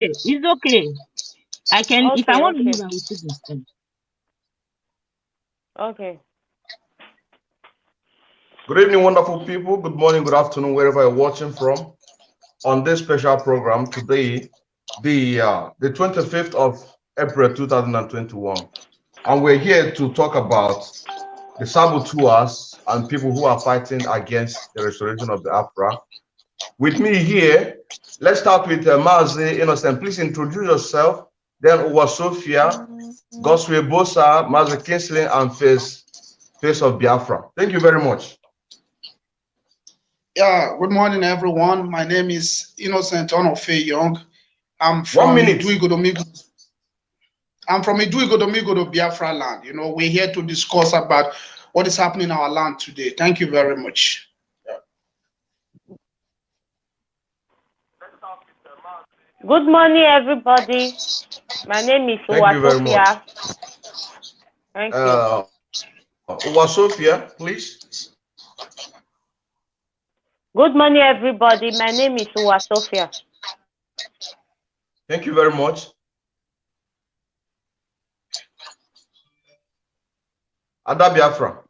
It's okay. I can, if I Okay, want to okay. leave, I will still stay. Okay. Good evening, wonderful people. Good morning, good afternoon, wherever you're watching from. On this special program today, the 25th of April 2021, and we're here to talk about the saboteurs and people who are fighting against the restoration of the Biafra. With me here, let's start with Mazi Innocent. Please introduce yourself. Then Uwa Sophia, Goswe Bosa, Mazi Kingsley, and Face of Biafra. Thank you very much. Yeah, good morning, everyone. My name is Innocent Onofe Young. I'm 1 from minute. Iduigodomigo. I'm from Iduigodomigo, Biafra land. We're here to discuss about what is happening in our land today. Thank you very much. Good morning, everybody. My name is Thank you very much. Uwatopia. Thank you. Uwa Sophia, please. Good morning, everybody. My name is Uwatopia. Thank you very much. Ada Biafra.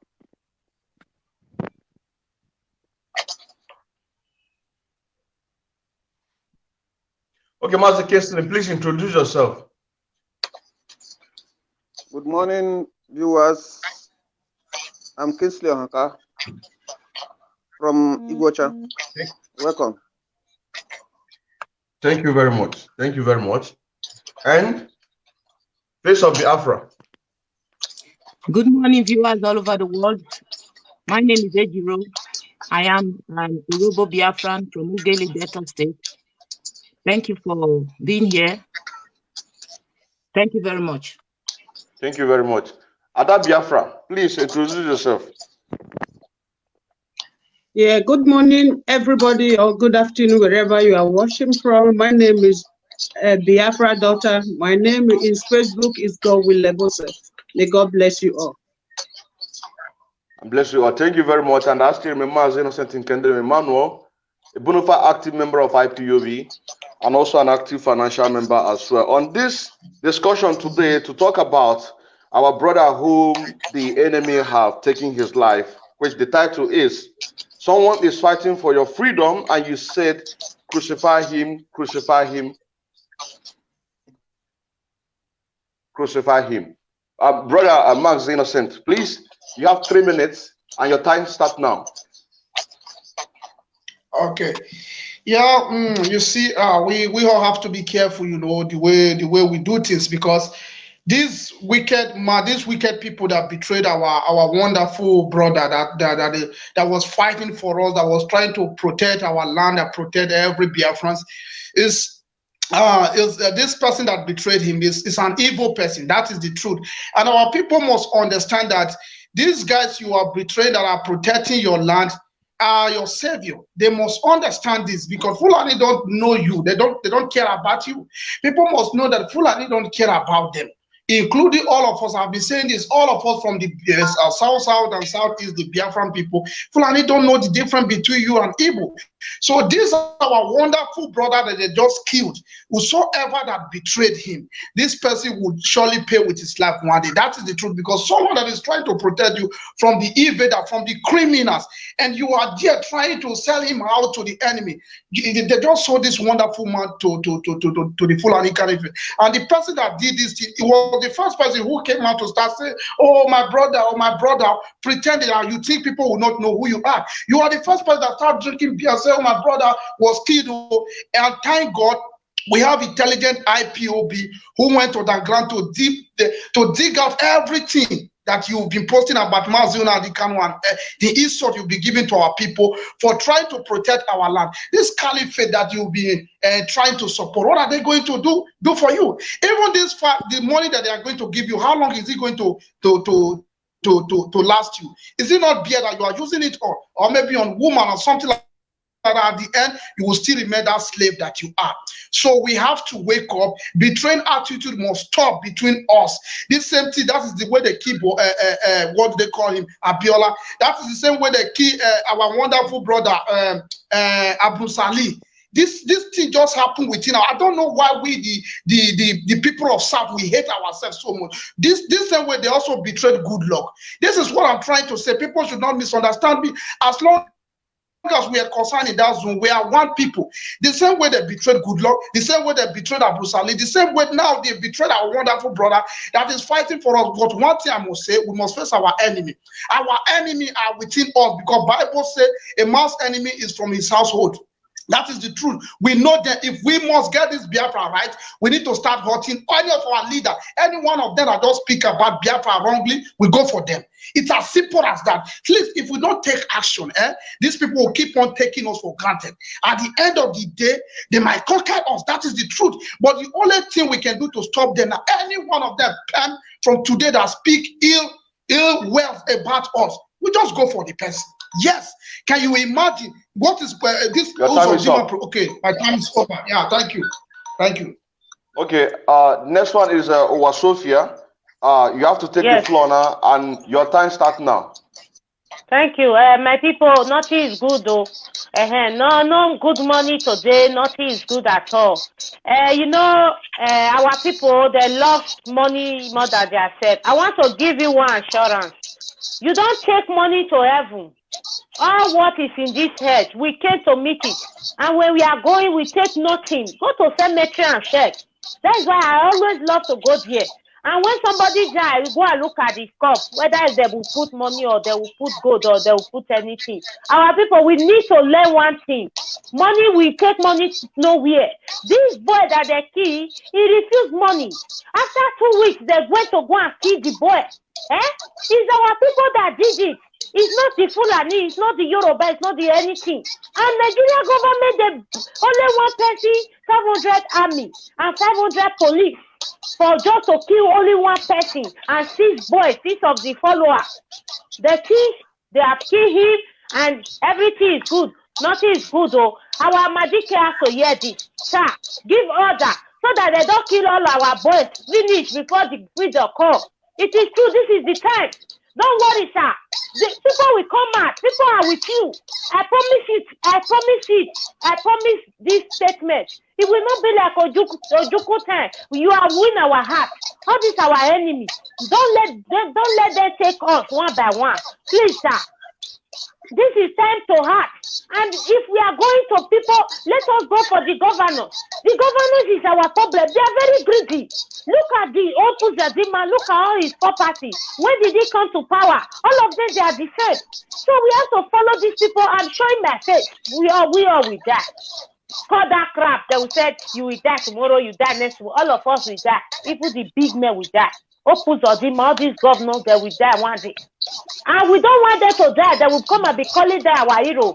Okay, Master Kingsley, please introduce yourself. Good morning, viewers. I'm Kingsley Ohaka from Iguacha. Welcome. Thank you very much. Thank you very much. And Face of Biafra. Good morning, viewers all over the world. My name is Ejiro. I am an Urobo Biafran from Ughelli Delta State. Thank you for being here. Thank you very much. Thank you very much. Ada Biafra, please introduce yourself. Yeah, good morning, everybody, or good afternoon, wherever you are watching from. My name is Biafra Daughter. My name is Facebook is Godwill Lebose. May God bless you all. Bless you all. Thank you very much. And I still remember as Innocent Nkendere Emmanuel, a bona fide active member of IPOB, and also an active financial member as well. On this discussion today, to talk about our brother whom the enemy have taken his life, which the title is, someone is fighting for your freedom, and you said, crucify him, crucify him, crucify him. Brother Max Innocent, please, you have 3 minutes, and your time starts now. Okay. Yeah, you see, we all have to be careful, the way we do things, because these wicked people that betrayed our wonderful brother that was fighting for us, that was trying to protect our land and protect every Biafran, is this person that betrayed him is an evil person. That is the truth. And our people must understand that these guys you are betraying that are protecting your land are your savior. They must understand this, because Fulani don't know you. They don't care about you. People must know that Fulani don't care about them, including all of us. I've been saying this, all of us from the south and southeast, the Biafran people. Fulani don't know the difference between you and Igbo. So this our wonderful brother that they just killed, whosoever that betrayed him, this person would surely pay with his life one day. That is the truth, because someone that is trying to protect you from the invader, from the criminals, and you are there trying to sell him out to the enemy. They just sold this wonderful man to the Fulani Caliphate. And the person that did this thing, it was the first person who came out to start saying, oh my brother, pretending that you think people will not know who you are. You are the first person that started drinking beer, say, oh my brother was killed. And thank God we have intelligent IPOB who went to the ground to dig out everything that you've been posting about Mazuna Adikanu and the insult you'll be giving to our people for trying to protect our land. This caliphate that you'll be trying to support, what are they going to do for you? Even this the money that they are going to give you, how long is it going to last you? Is it not beer that you are using it on, or maybe on woman or something like that? At the end, you will still remain that slave that you are. So we have to wake up. Betraying attitude must stop between us. This same thing, that is the way they keep what they call him, Abiola. That is the same way they keep our wonderful brother Abu Salih. This thing just happened within our. I don't know why we the people of South, we hate ourselves so much. This same way they also betrayed Good Luck. This is what I'm trying to say. People should not misunderstand me. As long as we are concerned in that zone, we are one people. The same way they betrayed Good Luck, the same way they betrayed Abu Salih, the same way now they betrayed our wonderful brother that is fighting for us. But one thing I must say, we must face our enemy. Our enemy are within us, because Bible says a man's enemy is from his household. That is the truth. We know that if we must get this Biafra right, we need to start hurting any of our leaders. Any one of them that don't speak about Biafra wrongly, we go for them. It's as simple as that. Please, if we don't take action, these people will keep on taking us for granted. At the end of the day, they might conquer us. That is the truth. But the only thing we can do to stop them, any one of them from today that speak ill wealth about us, we just go for the person. Yes. Can you imagine what is this? Your time is up. Okay, my time is over. Yeah, thank you. Thank you. Okay, next one is Owa Sophia. You have to take the floor now, and your time starts now. Thank you. My people, nothing is good though. No good money today. Nothing is good at all. You know, our people, they love money more than themselves. I want to give you one assurance. You don't take money to heaven. All what is in this head, we came to meet it. And when we are going, we take nothing. Go to cemetery and check. That's why I always love to go there. And when somebody dies, we go and look at the cup, whether they will put money or they will put gold or they will put anything. Our people, we need to learn one thing. Money, we take money nowhere. This boy that they kill, he refused money. After 2 weeks, they went to go and kill the boy. It's our people that did it. It's not the Fulani, it's not the Yoruba, it's not the anything. And Nigeria government, they only one person, 500 army and 500 police for just to kill only one person and 6 boys, 6 of the followers. The king, they have killed him and everything is good. Nothing is good though. Our Madike has to hear this. Sir, give order so that they don't kill all our boys. Finish before the video call. It is true, this is the time. Don't worry, sir. The people will come out. People are with you. I promise it. I promise it. I promise this statement. It will not be like Ojuku time. You are win our heart. All these our enemies. Don't let them take us one by one. Please, sir. This is time to act. And if we are going to people, let us go for the governors. The governors is our problem. They are very greedy. Look at the Opuzadima, look at all his property. When did he come to power? All of them, they are the same. So we have to follow these people. I'm showing my face. We all will die. Call that crap. They will say, you will die tomorrow, you die next week. All of us will die. Even the big men will die. Opuzadima, all these governors, they will die one day. And we don't want them to die. They will come and be calling them our hero.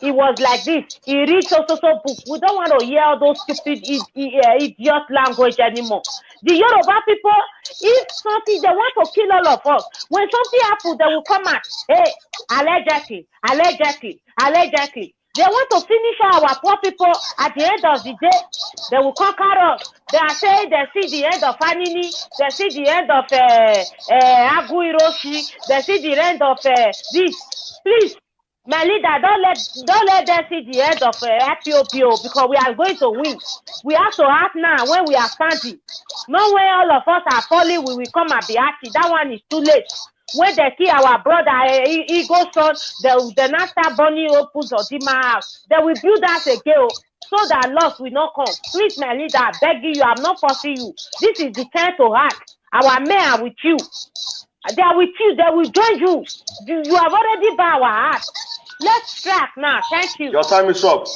He was like this. He reads so book. We don't want to hear all those stupid idiot language anymore. The Yoruba people, if something, they want to kill all of us. When something happens, they will come out. Hey, allegedly. They want to finish our poor people at the end of the day. They will conquer us. They are saying they see the end of Anini. They see the end of Agu Hiroshi. They see the end of this. Please, my leader, don't let them see the end of FPOPO because we are going to win. We have to act now when we are standing. Not when all of us are falling, we will come and be acting. That one is too late. When they kill our brother, he goes on, they now start burning Opuzadima house. They will build us again so that loss will not come. Please, my leader, I beg you, I'm not forcing you. This is the time to act. Our men are with you. They are with you. They will join you. You have already by our heart. Let's strike now. Thank you. Your time is up.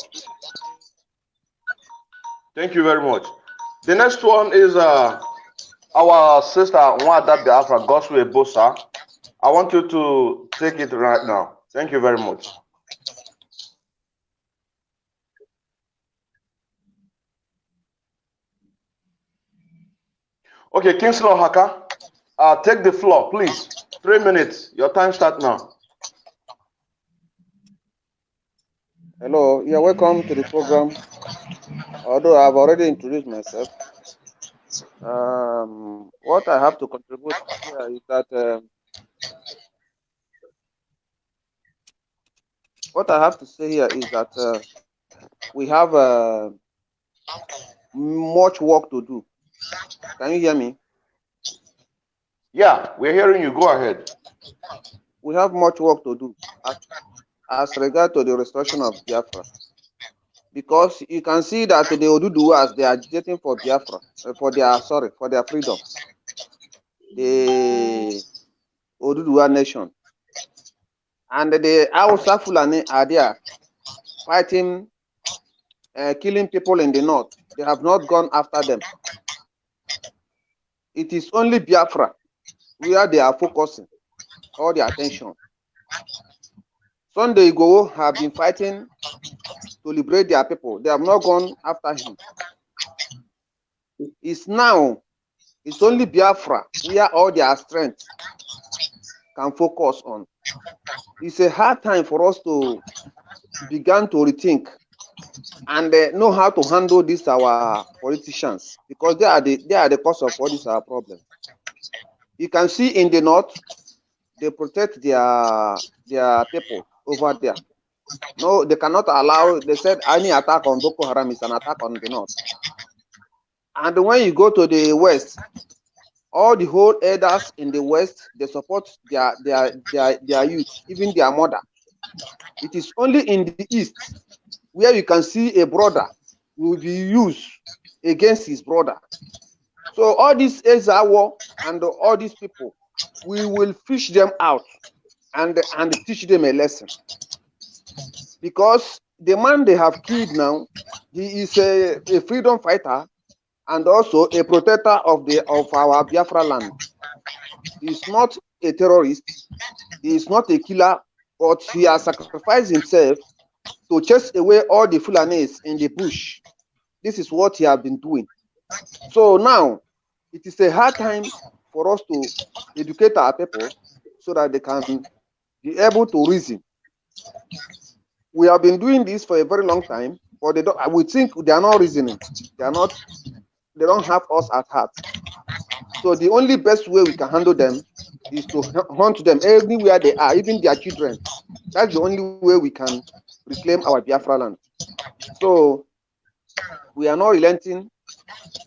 Thank you very much. The next one is our sister Nwada Biafra Goswe Bosa. I want you to take it right now. Thank you very much. Okay, Kingsley Ohaka, take the floor, please. 3 minutes. Your time starts now. Hello, you're welcome to the program. Although I've already introduced myself. What I have to contribute here is that what I have to say here is that we have much work to do. Can you hear me? Yeah, we're hearing you. Go ahead. We have much work to do as regard to the restoration of Biafra, because you can see that the Oduduwas, they are agitating for Biafra, for their freedom. The Oduduwa nation, and the Hausa Fulani are there fighting, killing people in the north. They have not gone after them. It is only Biafra where they are focusing all their attention. Sunday Igboho have been fighting to liberate their people. They have not gone after him. It's only Biafra where all their strength can focus on. It's a hard time for us to begin to rethink and know how to handle this our politicians, because they are the cause of all these our problems. You can see in the north, they protect their people over there. No, they cannot allow. They said any attack on Boko Haram is an attack on the north. And when you go to the west, all the whole elders in the west, they support their youth, even their mother. It is only in the east where you can see a brother will be used against his brother. So all these Ezawo and all these people, we will fish them out and teach them a lesson. Because the man they have killed now, he is a freedom fighter and also a protector of our Biafra land. He's not a terrorist, he is not a killer, but he has sacrificed himself to chase away all the Fulanis in the bush. This is what he has been doing. So now, it is a hard time for us to educate our people so that they can be able to reason. We have been doing this for a very long time, but we think they are not reasoning. They don't have us at heart. So the only best way we can handle them is to hunt them everywhere they are, even their children. That's the only way we can reclaim our Biafra land. So we are not relenting.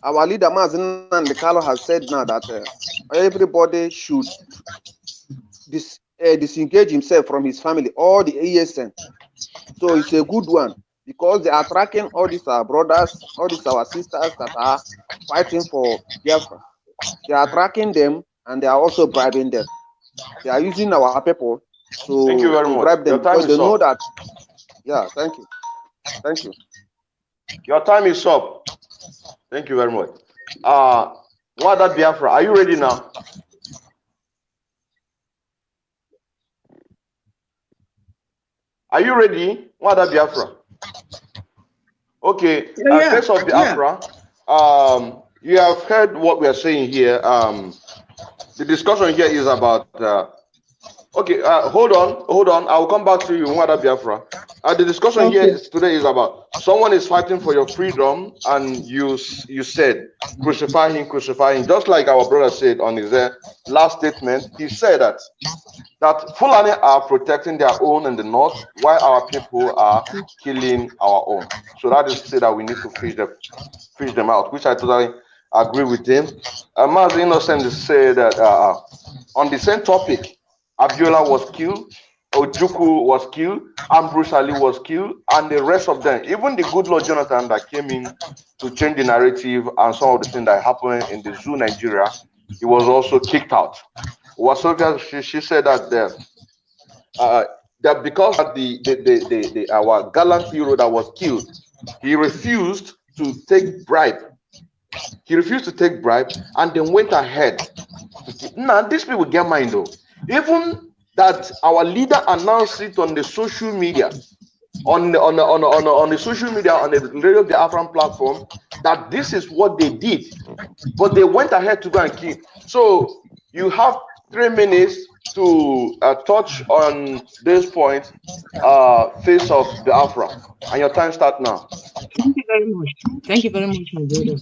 Our leader, Mazen Ndekalo, has said now that everybody should disengage himself from his family, all the ASN. So it's a good one, because they are tracking all these our brothers, all these our sisters that are fighting for Biafra. They are tracking them and they are also bribing them. They are using our people to bribe them because they know that. Yeah, thank you. Thank you. Your time is up. Thank you very much. Wada Biafra, are you ready now? Are you ready? Wada Biafra. Okay. Face of Biafra. You have heard what we are saying here. The discussion here is about. Okay, hold on. I will come back to you, Wada Biafra. The discussion here today is about someone is fighting for your freedom, and you said crucify him. Just like our brother said on his last statement, he said that Fulani are protecting their own in the north, while our people are killing our own. So that is to say that we need to fish them out, which I totally agree with him. Mazi Innocent said that on the same topic, Abiola was killed, Ojukwu was killed, Ambrose Ali was killed, and the rest of them, even the good Lord Jonathan that came in to change the narrative and some of the things that happened in the zoo Nigeria, he was also kicked out. She said that that because of our gallant hero that was killed, he refused to take bribe. He refused to take bribe and then went ahead. Now these people get mind though. Even that our leader announced it on the social media, on the social media, on the Radio Biafran platform, that this is what they did, but they went ahead to go and kill. So you have 3 minutes to touch on this point, face of Biafra, and your time start now. Thank you very much. Thank you very much, my brother.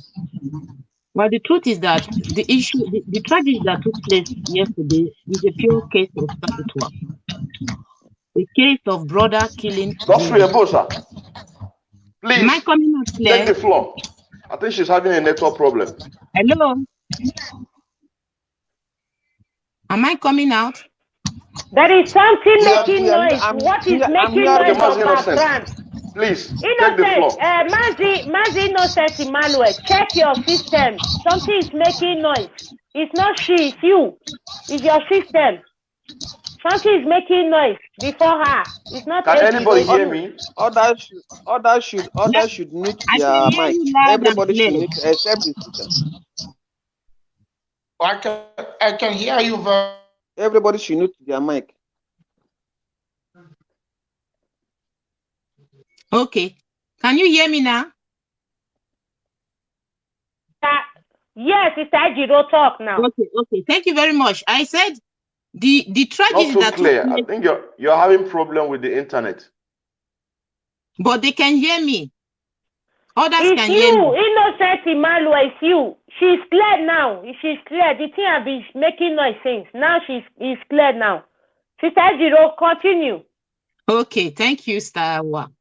Well, the truth is that the issue, the tragedy that took place yesterday is a pure case of saboteur. A case of brother killing. Please, Am I coming out clear? take the floor. I think she's having a network problem. Hello? Am I coming out? There is something Yes, making we are- noise. I'm What is here- I'm making hearing noise Mazi of our Innocent. brand? Please, take the floor. Innocent, Mazi Innocent Emmanuel, check your system. Something is making noise. It's not she, it's you. It's your system. Something is making noise before her. It's not Can Eji, anybody it's hear you. me? Others should mute I their can hear mic. you loud and Everybody should clear. mute except the speaker. I can hear you very. Everybody should mute their mic. Okay. Can you hear me now? Yes, it's Ejiro talk now. Okay. Thank you very much. I said the Not tragedy too that took clear. I place, think you're having problem with the internet. but they can hear me. Others It's can hear you, me. Innocent Emmanuel, it's you. She's clear now. She's clear. The thing has been making noise since. Now she's clear now. Sister Ejiro, continue. Okay, thank you, Starwa.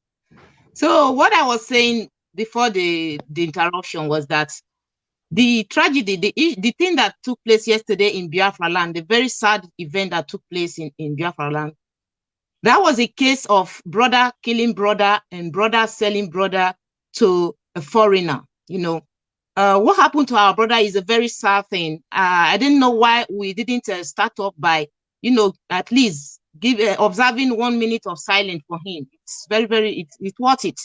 So what I was saying before the interruption was that the tragedy, the thing that took place yesterday in Biafra land, the very sad event that took place in Biafra land, that was a case of brother killing brother and brother selling brother to a foreigner. You know, what happened to our brother is a very sad thing. I didn't know why we didn't start off by, at least observing 1 minute of silence for him. It's very, it's worth it.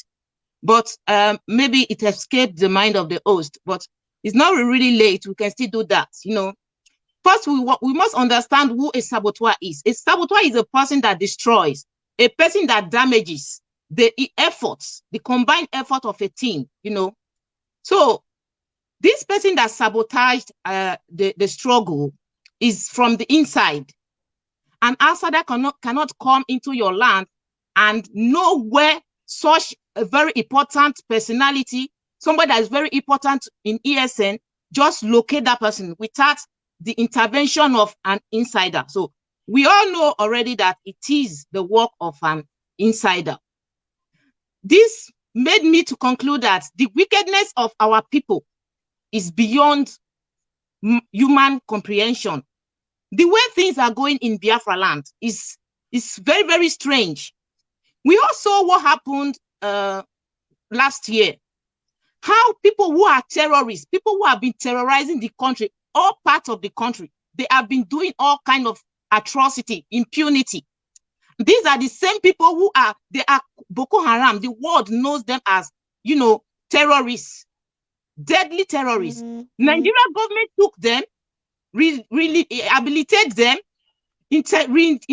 But maybe it escaped the mind of the host. But it's not really late. We can still do that. First, we must understand who a saboteur is. A saboteur is a person that destroys, a person that damages the efforts, the combined effort of a team. So this person that sabotaged the struggle is from the inside. An outsider cannot come into your land and know where such a very important personality, somebody that is very important in ESN, just locate that person without the intervention of an insider. So we all know already that it is the work of an insider. This made me to conclude that the wickedness of our people is beyond human comprehension. The way things are going in Biafra land is very strange. We all saw what happened last year. How people who are terrorists, people who have been terrorizing the country, all parts of the country, they have been doing all kind of atrocity, impunity. These are the same people they are Boko Haram. The world knows them as, terrorists, deadly terrorists. Nigeria government took them, rehabilitate them, integrate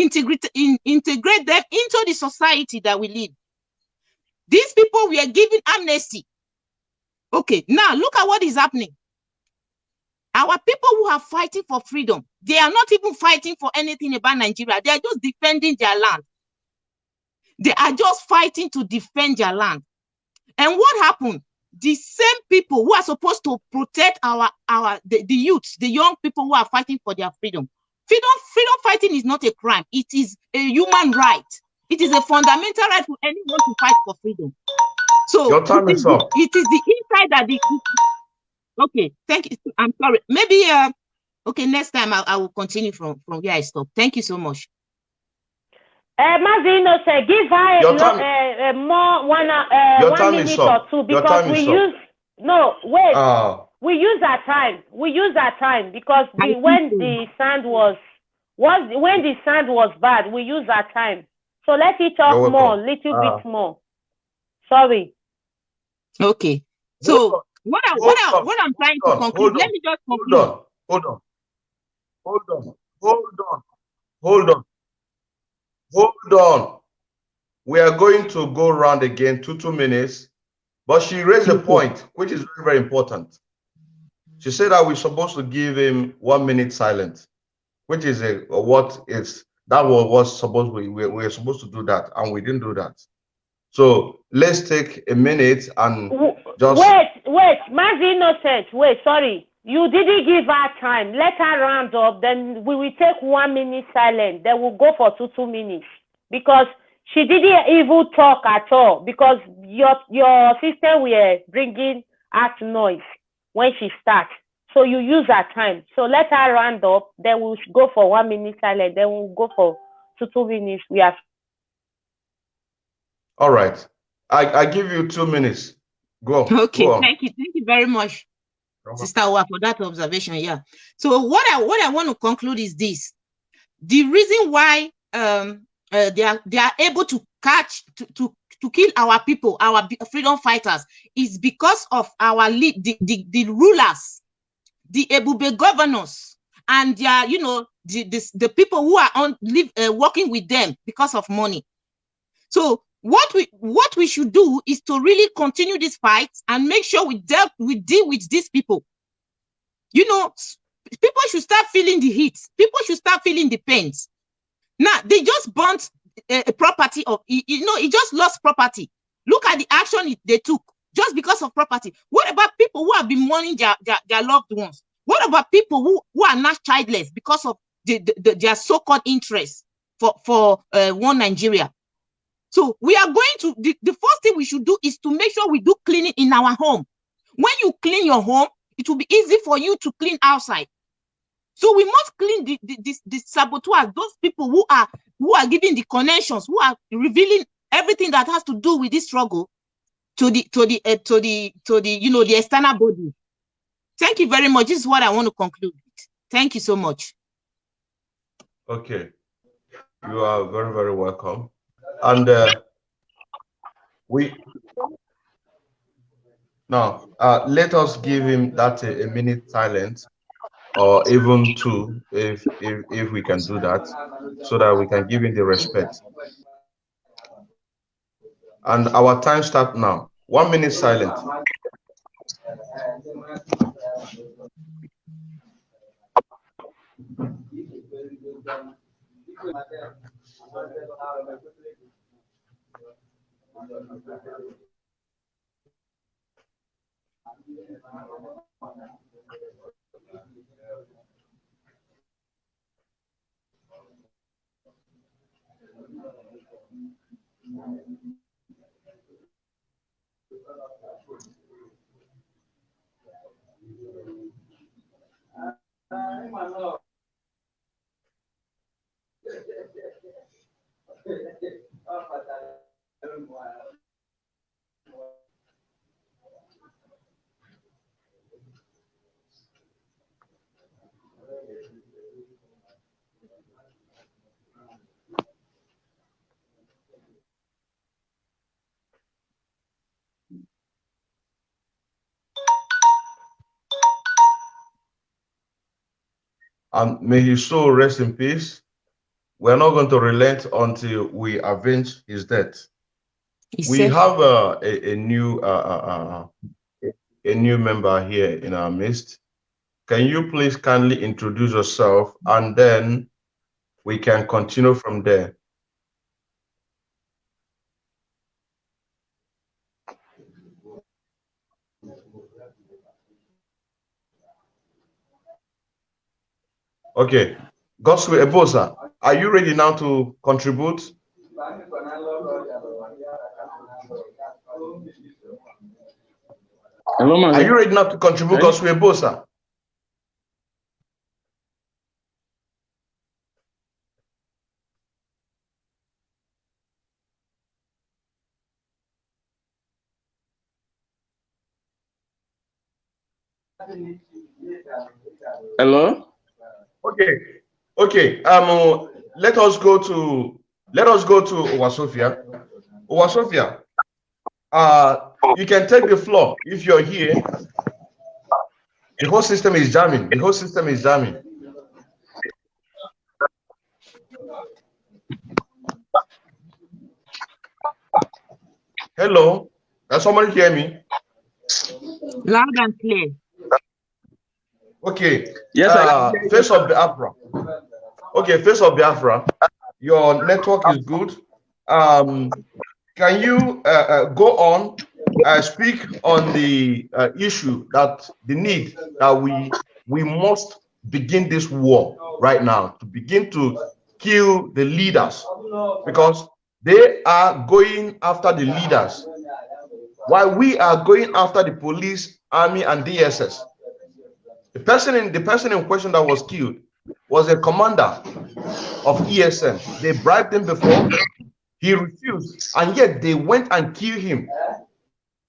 them into the society that we live. These people were given amnesty. Okay, now look at what is happening. Our people who are fighting for freedom, they are not even fighting for anything about Nigeria. They are just defending their land. They are just fighting to defend their land. And what happened? The same people who are supposed to protect the youth, the young people who are fighting for their freedom. Freedom fighting is not a crime. It is a human right. It is a fundamental right for anyone to fight for freedom. So your time is up. It is the inside that okay, thank you. I'm sorry. Maybe okay, next time I will continue from where I stopped. Thank you so much. Mazi Innocent, give her more one minute or two because we use we use our time. We use our time because when the sound was bad, we use our time. So let it talk more, little bit more. Sorry. Okay. So what I'm trying to conclude, let me just conclude. Hold on. We are going to go around again 2 minutes, but she raised a point which is very, very important. She said that we're supposed to give him 1 minute silence, which is we were supposed to do that, and we didn't do that. So let's take a minute and just wait, Mazi Innocent, sorry. You didn't give her time. Let her round up. Then we will take 1 minute silence. Then we'll go for 2 minutes. Because She didn't even talk at all because your sister were bringing out noise when she starts. So you use her time. So let her round up. Then we'll go for 1 minute silent. Then we'll go for 2 minutes. We are. All right. I give you 2 minutes. Go. Okay. Go on. Thank you very much, Sister Owa, for that observation. Yeah. So what I want to conclude is this: the reason why they are able to catch to kill our people, our freedom fighters, is because of our the rulers, the Ebube governors, and their, you know, the people who are working with them because of money. So what we should do is to really continue this fight and make sure we deal with these people. You know, people should start feeling the heat. People should start feeling the pains. Now they just burnt a property of, you know, it just lost property. Look at the action they took just because of property. What about people who have been mourning their loved ones? What about people who are not childless because of their so-called interest for one Nigeria? So we are going to, the first thing we should do is to make sure we do cleaning in our home. When you clean your home, it will be easy for you to clean outside. So we must clean the saboteurs, those people who are giving the connections, who are revealing everything that has to do with this struggle to the you know, the external body. Thank you very much. This is what I want to conclude with. Thank you so much. Okay, you are very, very welcome. And now let us give him that a minute silence, or even 2, if we can do that, so that we can give him the respect. And our time starts now. 1 minute silent. And may his soul rest in peace. We're not going to relent until we avenge his death. We have a new member here in our midst. Can you please kindly introduce yourself, and then we can continue from there. Okay, Gospel Ebosa, are you ready now to contribute? Hello, man. Are you ready now to contribute, Gospel Ebosa? Hello. Okay. Let us go to Owasofia. Owasofia, you can take the floor if you're here. The whole system is jamming. Hello, can somebody hear me? Loud and clear. Okay. Yes, Face of Biafra. Okay, Face of Biafra. Your network is good. Can you go on, speak on the issue, that the need that we must begin this war right now, to begin to kill the leaders, because They are going after the leaders, while we are going after the police, army, and DSS. The person in question that was killed was a commander of ESN. They bribed him before, he refused, and yet they went and killed him.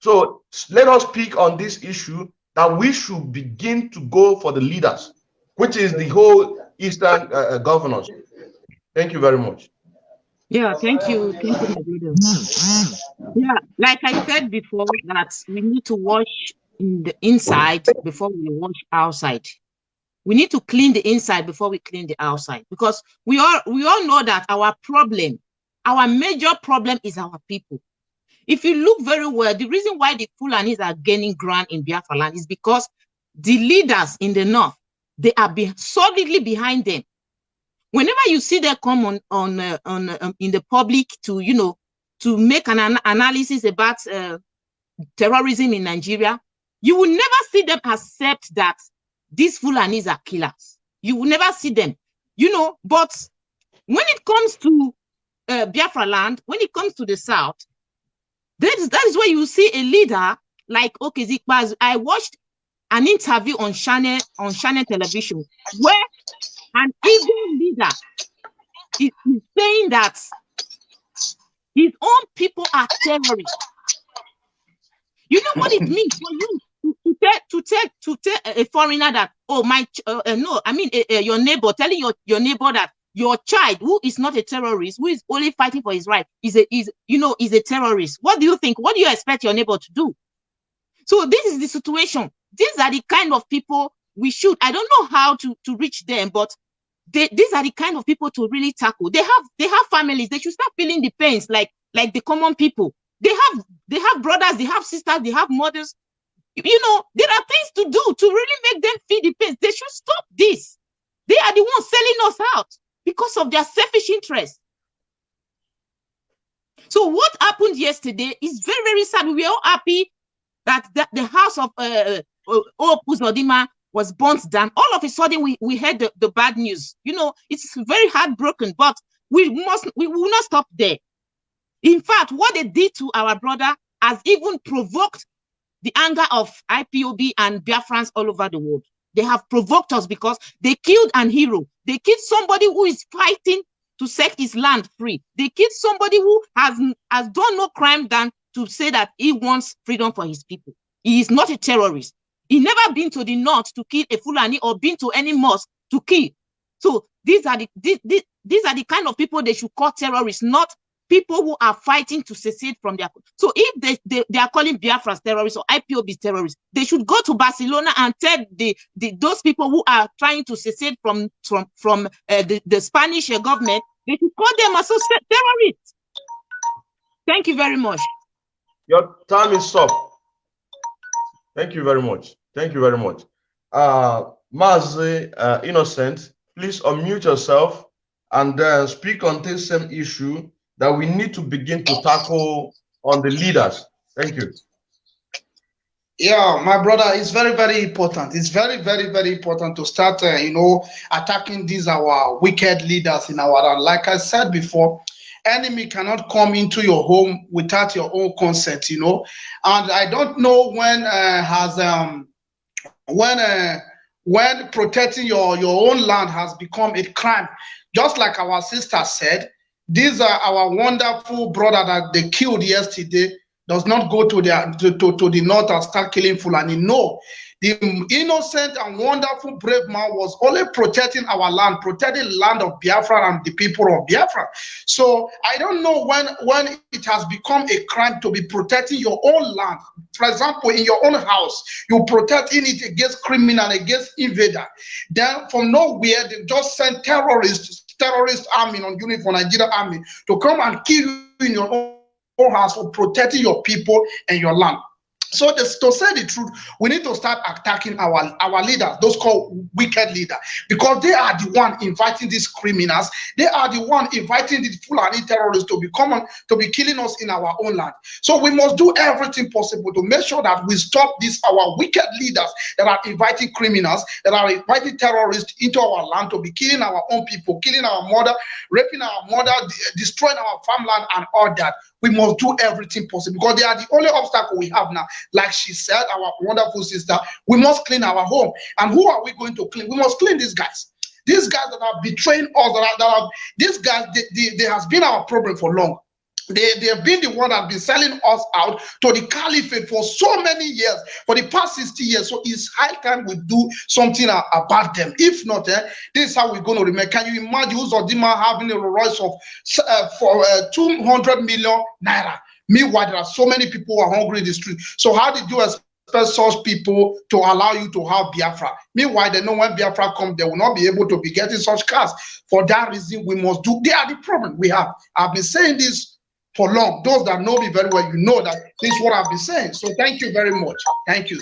So let us speak on this issue, that we should begin to go for the leaders, which is the whole Eastern governors. Thank you very much. Yeah, thank you, my brother. Yeah, like I said before, that we need to wash in the inside before we wash outside. We need to clean the inside before we clean the outside, because we all know that our major problem is our people. If you look very well, the reason why the Fulanis are gaining ground in Biafra land is because the leaders in the north, they are solidly behind them. Whenever you see them come in the public to make an analysis about terrorism in Nigeria, you will never see them accept that these Fulanis are killers. You will never see them, but when it comes to Biafra land, when it comes to the south, that is where you see a leader like Okezikpa. I watched an interview on Channel Television where an Igbo leader is saying that his own people are terrorists. You know what it means for you to tell a foreigner that, oh, your neighbor, telling your neighbor that your child, who is not a terrorist, who is only fighting for his right, is a terrorist. What do you think? What do you expect your neighbor to do? So this is the situation. These are the kind of people we should. I don't know how to reach them, but these are the kind of people to really tackle. They have families. They should start feeling the pains like the common people. They have brothers. They have sisters. They have mothers. There are things to do to really make them feel the pains. They should stop this. They are the ones selling us out because of their selfish interest. So what happened yesterday is very, very sad. We were all happy that the house of Uzodimma was burnt down. All of a sudden, we heard the bad news. It's very heartbroken, but we will not stop there. In fact, what they did to our brother has even provoked the anger of IPOB and Biafrans all over the world. They have provoked us because they killed an hero. They killed somebody who is fighting to set his land free. They killed somebody who has done no crime than to say that he wants freedom for his people. He is not a terrorist. He never been to the north to kill a Fulani or been to any mosque to kill. So these are the kind of people they should call terrorists, not people who are fighting to secede from their. So if they are calling Biafras terrorists or IPOB terrorists, they should go to Barcelona and tell those people who are trying to secede from the Spanish government, they should call them as terrorists. Thank you very much. Your time is up. Thank you very much. Thank you very much. Mazi Innocent, please unmute yourself and then speak on this same issue that we need to begin to tackle on the leaders. Thank you. Yeah, my brother, it's very, very important. It's very, very, very important to start, attacking these our wicked leaders in our land. Like I said before, enemy cannot come into your home without your own consent, and I don't know when protecting your own land has become a crime. Just like our sister said, these are our wonderful brother that they killed yesterday does not go to the north and start killing Fulani. No, the innocent and wonderful brave man was only protecting our land, protecting the land of Biafra and the people of Biafra. So I don't know when it has become a crime to be protecting your own land. For example, in your own house, you protecting it against criminal, against invader. Then from nowhere, they just send terrorist army on uniform, Nigerian army, to come and kill you in your own house for protecting your people and your land. So to say the truth, we need to start attacking our leaders, those called wicked leaders, because they are the one inviting these criminals. They are the one inviting these Fulani terrorists to be killing us in our own land. So we must do everything possible to make sure that we stop these our wicked leaders that are inviting criminals, that are inviting terrorists into our land to be killing our own people, killing our mother, raping our mother, destroying our farmland and all that. We must do everything possible because they are the only obstacle we have now. Like she said, our wonderful sister, we must clean our home. And who are we going to clean? We must clean these guys. These guys that are betraying us, these guys, they has been our problem for long. They have been the one that have been selling us out to the caliphate for so many years, for the past 60 years. So it's high time we do something about them. If not, this is how we're going to remain. Can you imagine Uzodimma having a Rolls of for 200 million naira? Meanwhile, there are so many people who are hungry in the street. So how did you expect such people to allow you to have Biafra? Meanwhile, they know when Biafra comes, they will not be able to be getting such cars. For that reason, we must do. They are the problem we have. I've been saying this for long. Those that know me very well, you know that this is what I've been saying. So thank you very much. Thank you.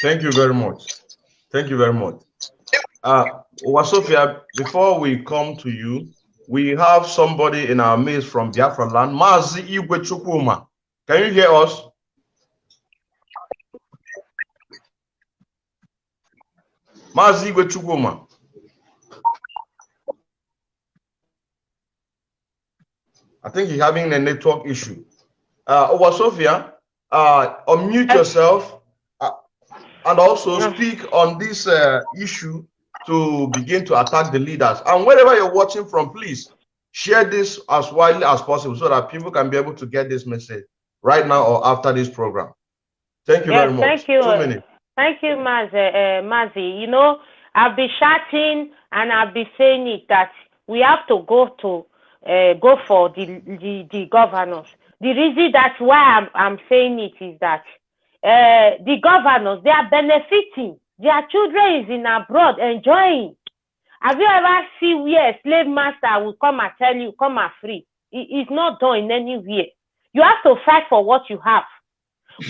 Thank you very much. Thank you very much. Wasofia, before we come to you, we have somebody in our midst from Biafra land, Mazi Igwe Chukwuma. Can you hear us? Mazi Igwe Chukwuma. I think he's having a network issue. Wasofia, unmute yourself and also speak on this issue to begin to attack the leaders. And wherever you're watching from, please share this as widely as possible so that people can be able to get this message right now or after this program. Thank you very much. Thank you. 2 minutes. Thank you, Mazi. You know, I've been shouting and I've been saying it that we have to go for the governors. The reason that's why I'm saying it is that the governors, they are benefiting. Their children is in abroad enjoying. Have you ever seen where a slave master will come and tell you, come and free? It's not done in any way. You have to fight for what you have.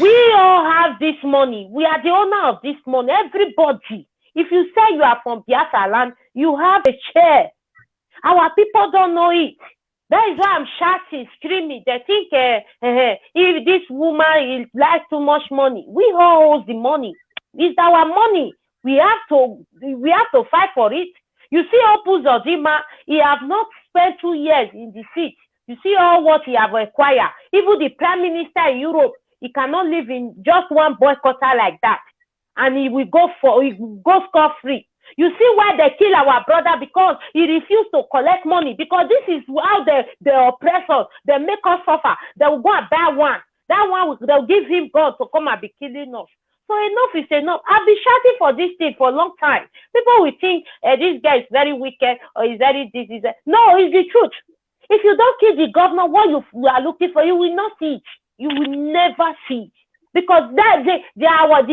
We all have this money. We are the owner of this money. Everybody. If you say you are from Biafra land, you have a share. Our people don't know it. That is why I'm shouting, screaming. They think if this woman likes too much money, we all hold the money. It's our money. We have to fight for it. You see, Opus Uzodimma, he have not spent 2 years in the seat. You see all what he have acquired. Even the Prime Minister in Europe, he cannot live in just one boycotter like that, and he will go scot-free. You see why they kill our brother? Because he refused to collect money. Because this is how the oppressors, they make us suffer. They will go and buy one. That one, they'll give him God to come and be killing us. So enough is enough. I've been shouting for this thing for a long time. People will think this guy is very wicked or is very this. No, it's the truth. If you don't kill the governor, what you are looking for, you will not see it. You will never see it. Because the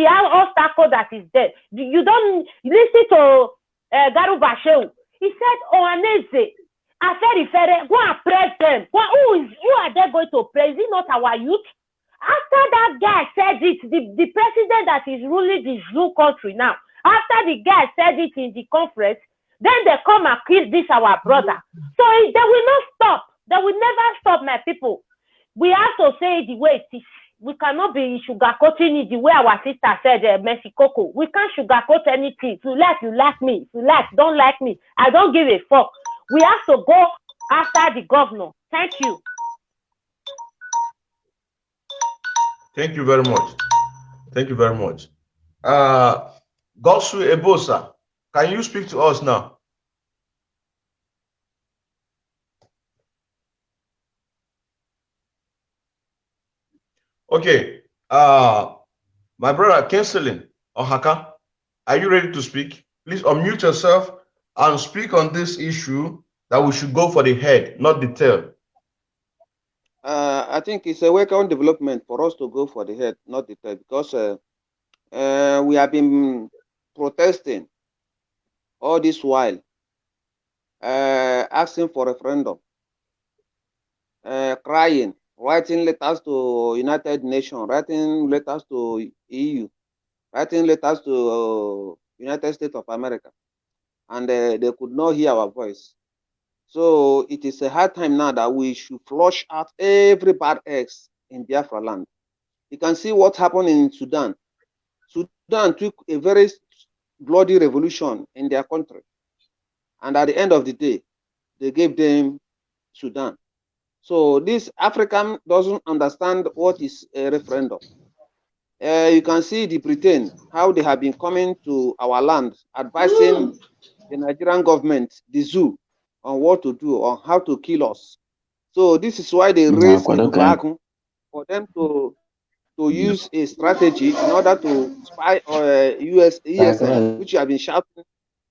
obstacle that is there. You don't listen to Garuba Shehu. He said, Ohaneze, Aferifere, go and praise them. Who are they going to praise? Is it not our youth? After that guy said it, the president that is ruling the zoo country now, after the guy said it in the conference, then they come and kill this our brother. So they will not stop. They will never stop, my people. We have to say it the way it is. We cannot be sugarcoating it the way our sister said, Mercy Coco. We can't sugarcoat anything. If you like me. If you don't like me. I don't give a fuck. We have to go after the governor. Thank you. Thank you very much. Thank you very much. Gosu Ebosa, can you speak to us now? Okay. My brother Kinselin Ohaka, are you ready to speak? Please unmute yourself and speak on this issue that we should go for the head, not the tail. I think it's a welcome development for us to go for the head, not the tail, because we have been protesting all this while, asking for referendum, crying writing letters to United Nations, writing letters to EU, writing letters to United States of America, and they could not hear our voice. So it is a hard time now that we should flush out every bad eggs in Biafra land. You can see what happened in Sudan. Sudan took a very bloody revolution in their country. And at the end of the day, they gave them Sudan. So this African doesn't understand what is a referendum. You can see the Britain, how they have been coming to our land, advising the Nigerian government, the zoo, on what to do, on how to kill us. So this is why they raised Ibubagu for them to use a strategy in order to spy ESN, which have been shouting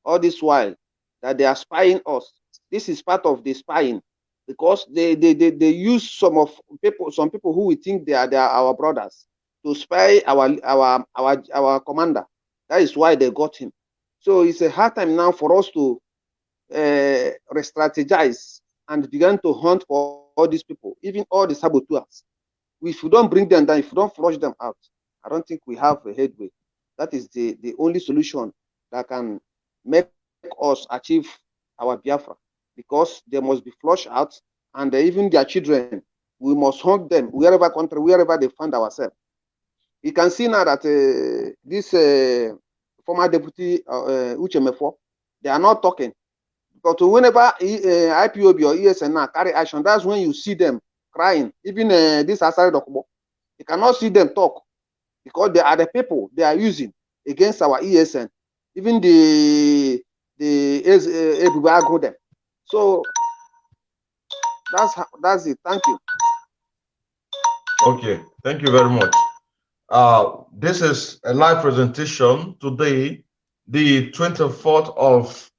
all this while that they are spying us. This is part of the spying, because they use some people who we think they are our brothers to spy our commander. That is why they got him. So it's a hard time now for us to re-strategize and begin to hunt for all these people, even all the saboteurs. If you don't bring them down, if you don't flush them out, I don't think we have a headway. That is the only solution that can make us achieve our Biafra, because they must be flushed out, and even their children, we must hunt them wherever country, wherever they find ourselves. You can see now that this former deputy Uche Mefo, they are not talking. But whenever IPOB or ESN now carry action, that's when you see them crying. Even this Asari Dokubo, you cannot see them talk, because they are the people they are using against our ESN. Even the Ebubago. So that's it. Thank you. Okay, thank you very much. This is a live presentation today, the 24th of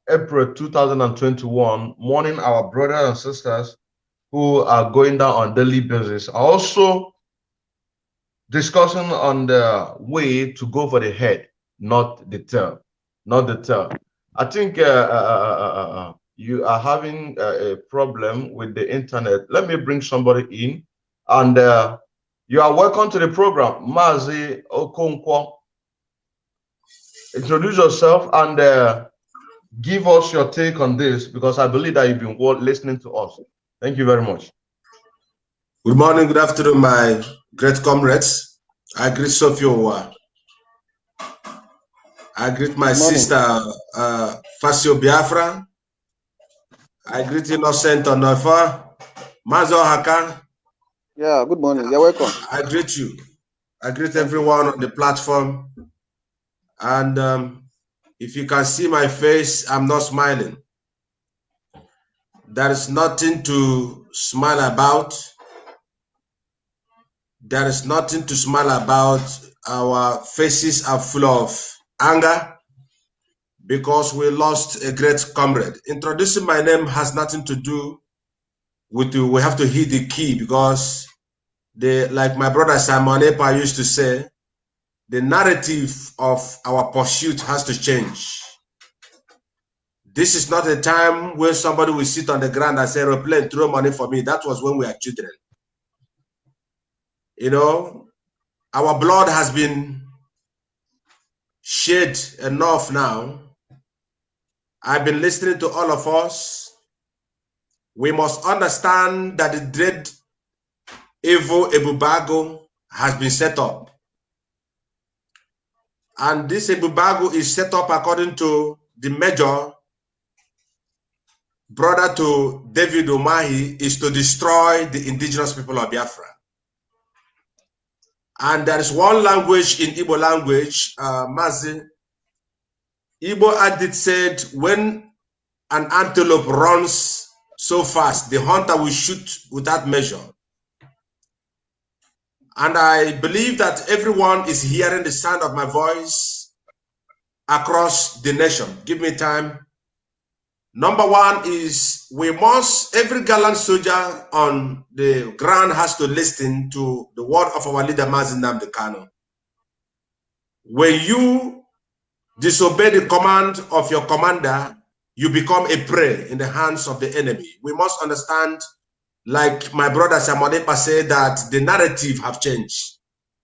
April 2021, mourning our brothers and sisters who are going down on daily basis. Also discussing on the way to go for the head, not the tail, not the tail. I think you are having a problem with the internet. Let me bring somebody in, and you are welcome to the program. Mazi Okonkwo, introduce yourself and give us your take on this, because I believe that you've been listening to us. Thank you very much. Good morning, good afternoon, my great comrades. I greet Sophia Owa. I greet my sister Fasio Biafra. I greet Innocent Onofa. Mazo Haka. Yeah, good morning. You're welcome. I greet you. I greet everyone on the platform. And if you can see my face, I'm not smiling. There is nothing to smile about. There is nothing to smile about. Our faces are full of anger because we lost a great comrade. Introducing my name has nothing to do with you. We have to hit the key, because like my brother Simon Epa used to say, the narrative of our pursuit has to change. This is not a time where somebody will sit on the ground and say, "Aeroplane, throw money for me." That was when we were children. You know, our blood has been shed enough now. I've been listening to all of us. We must understand that the dread evil Ebubago has been set up. And this Ebubago is set up according to the major brother to David Umahi, is to destroy the indigenous people of Biafra. And there is one language in Igbo language, Mazi. Igbo adage said, when an antelope runs so fast, the hunter will shoot without measure. And I believe that everyone is hearing the sound of my voice across the nation. Give me time. Number one is, we must, every gallant soldier on the ground has to listen to the word of our leader, Mazi Nnamdi Kanu. When you disobey the command of your commander, you become a prey in the hands of the enemy. We must understand like my brother Samodepa said, that the narrative have changed.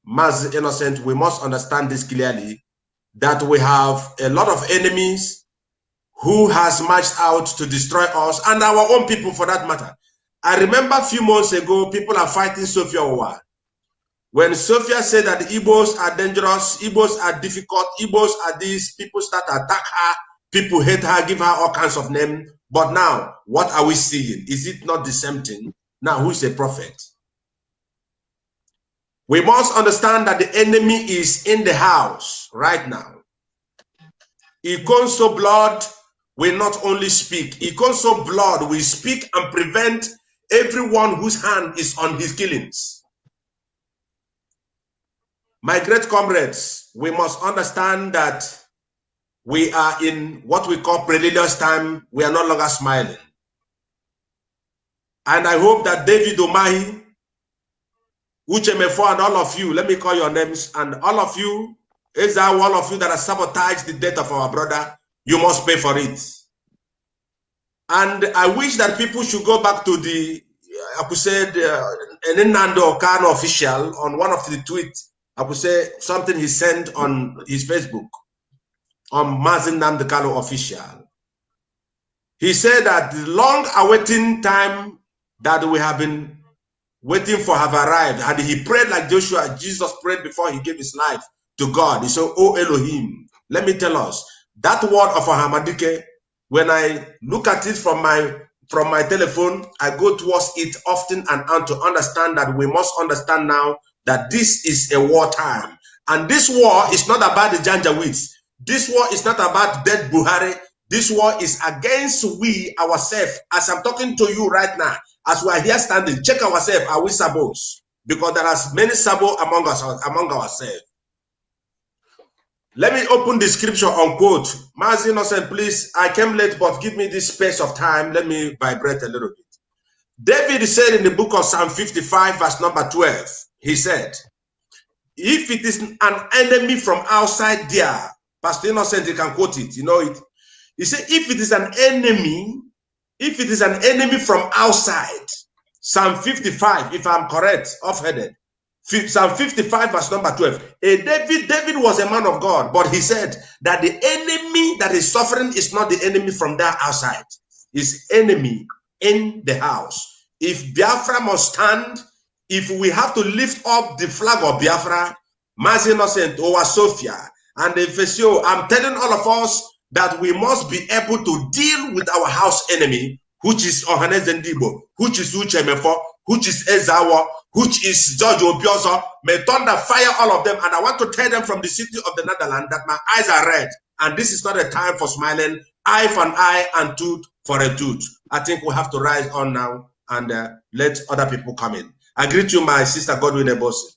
Mass Innocent, we must understand this clearly, that we have a lot of enemies who has marched out to destroy us and our own people for that matter. I remember a few months ago, people are fighting Sophia War. When Sophia said that the Igbos are dangerous, Igbos are difficult, Igbos are these, people start to attack her, people hate her, give her all kinds of names. But now, what are we seeing? Is it not the same thing? Now, who is a prophet? We must understand that the enemy is in the house right now. Ikonso blood will not only speak, Ikonso blood will speak and prevent everyone whose hand is on his killings. My great comrades, we must understand that we are in what we call perilous time. We are no longer smiling. And I hope that David Umahi, Uche Mefo, and all of you, let me call your names, and all of you, all of you that have sabotaged the death of our brother, you must pay for it. And I wish that people should go back to the, I could say, Nando Kano official on one of the tweets. I could say something he sent on his Facebook on Mazin Namdekalo official. He said that the long awaiting time that we have been waiting for have arrived. And he prayed like Joshua, Jesus prayed before he gave his life to God. He said, "Oh Elohim, let me tell us, that word of Ahamadike, when I look at it from my telephone, I go towards it often and to understand that we must understand now that this is a war time. And this war is not about the Janjaweeds. This war is not about dead Buhari. This war is against we ourselves. As I'm talking to you right now, as we are here standing, check ourselves. Are we sabos? Because there are many sabo among us, among ourselves. Let me open the scripture on quote. Mass Innocent, please, I came late, but give me this space of time. Let me vibrate a little bit. David said in the book of Psalm 55, verse number 12, he said, if it is an enemy from outside there, Pastor Innocent, you can quote it, you know it. He said, if it is an enemy from outside, Psalm 55, if I'm correct, off-headed, Psalm 55, verse number 12. David was a man of God, but he said that the enemy that is suffering is not the enemy from there outside. It's enemy in the house. If Biafra must stand, if we have to lift up the flag of Biafra, Mass Innocent or Sophia, and Efesio, I'm telling all of us that we must be able to deal with our house enemy, which is Ohanes Ndibo, which is Uche Mefo, which is Ezawa, which is George Obiozo. May thunder fire all of them. And I want to tell them from the city of the Netherlands that my eyes are red. And this is not a time for smiling. Eye for an eye and tooth for a tooth. I think we have to rise on now and let other people come in. I greet you, my sister Godwin Ebosi.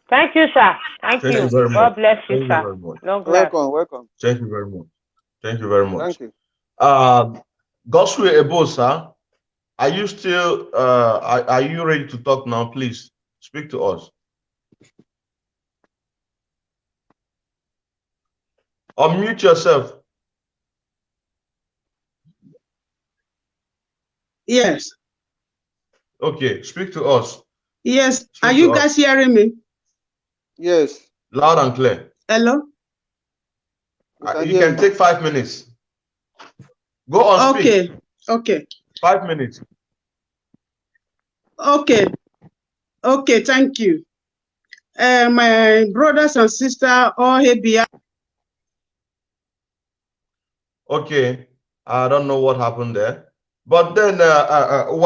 Thank you, sir. Thank you. Very God much. bless you, Thank sir. you very much. Welcome. Thank you very much. Thank you very much. Thank you. Gospel Ebosa, are you still are you ready to talk now? Please speak to us. Unmute yourself. Yes. Okay, speak to us. Yes. Speak Are you to guys us. hearing me? Yes. Loud and clear. Hello? You can take 5 minutes. Go on, speak. Okay. 5 minutes. Okay. Thank you. My brothers and sisters, all here. Okay, I don't know what happened there. But then,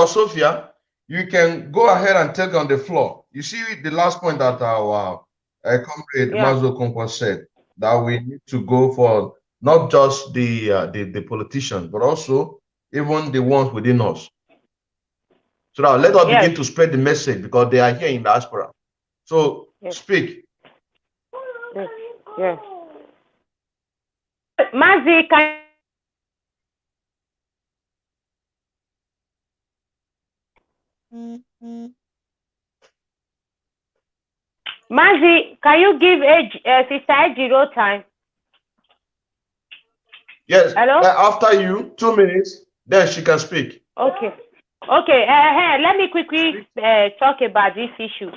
Sophia, you can go ahead and take on the floor. You see the last point that our comrade Mazo Kompo said, that we need to go for not just the politicians, but also even the ones within us. So now let us begin to spread the message because they are here in diaspora. So speak. Yes. Mazi, can Mazi, can you give Sister Ejiro time? Yes. Hello? After you, 2 minutes, then she can speak. Okay. Okay, let me quickly talk about this issue.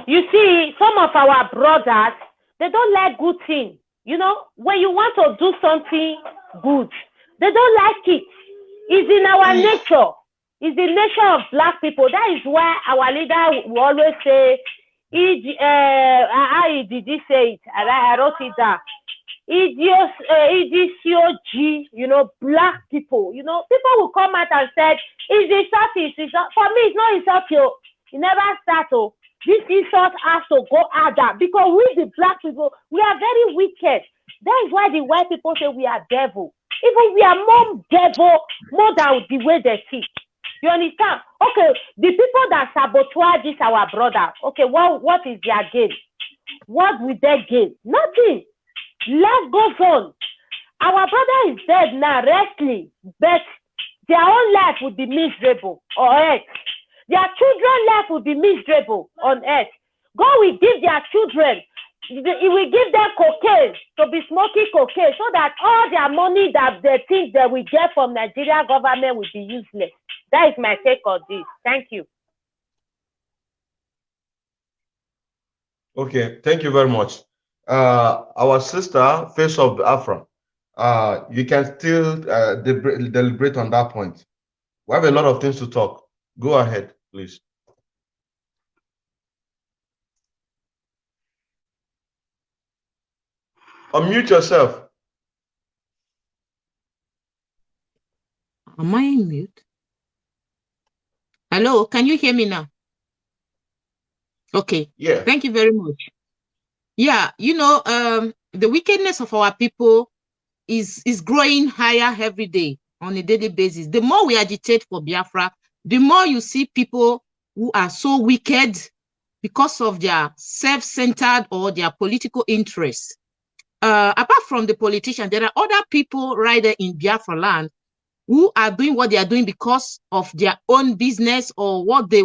You see, some of our brothers, they don't like good things. You know, when you want to do something good, they don't like it. It's in our nature. It's the nature of black people. That is why our leader will always say, how did he say it? I wrote it down. EDCOG, you know, black people. You know, people will come out and say, it's insulting. For me, it's not insulting. It never started. This insult has to go harder because we, the black people, we are very wicked. That is why the white people say we are devil. Even we are more devil, more than the way they think. You understand? Okay, the people that sabotage this our brother, okay, what is their gain? What will they gain? Nothing. Life goes on. Our brother is dead now, wrestling, but their own life would be miserable on earth. Their children's life would be miserable on earth. God will give their children, He will give them cocaine to be smoking cocaine so that all their money that they think they will get from Nigeria government will be useless. That is my take on this. Thank you. Okay, thank you very much. Our sister, Face of Biafra, you can still deliberate on that point. We have a lot of things to talk. Go ahead, please. Unmute yourself. Am I in mute? Hello, can you hear me now? Okay. Yeah. Thank you very much. Yeah, you know, the wickedness of our people is growing higher every day on a daily basis. The more we agitate for Biafra, the more you see people who are so wicked because of their self-centered or their political interests. Apart from the politicians, there are other people right there in Biafra land who are doing what they are doing because of their own business or what they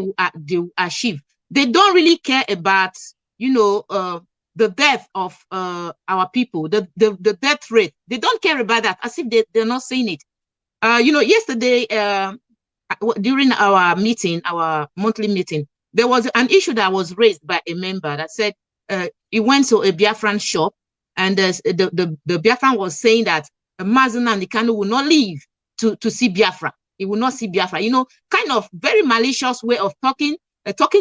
achieve. They don't really care about, you know, the death of our people, the death rate. They don't care about that, as if they're not saying it. You know, yesterday, during our meeting, our monthly meeting, there was an issue that was raised by a member that said he went to a Biafran shop and the Biafran was saying that Mazen and the Kanu will not leave to see Biafra. He will not see Biafra. You know, kind of very malicious way of talking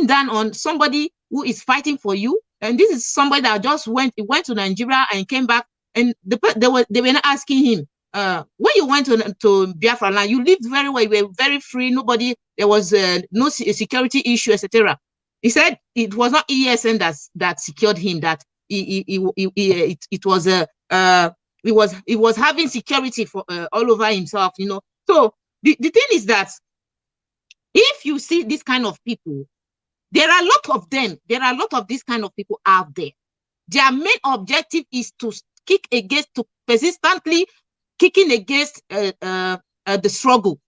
down on somebody who is fighting for you. And this is somebody that just went to Nigeria and came back, and they were not asking him, when you went to Biafra land, you lived very well, you were very free, nobody, there was no security issue, etc. He said it was not ESN that secured him, that he was having security for all over himself, you know. So the thing is that if you see this kind of people, there are a lot of them. There are a lot of these kind of people out there. Their main objective is to persistently kicking against the struggle.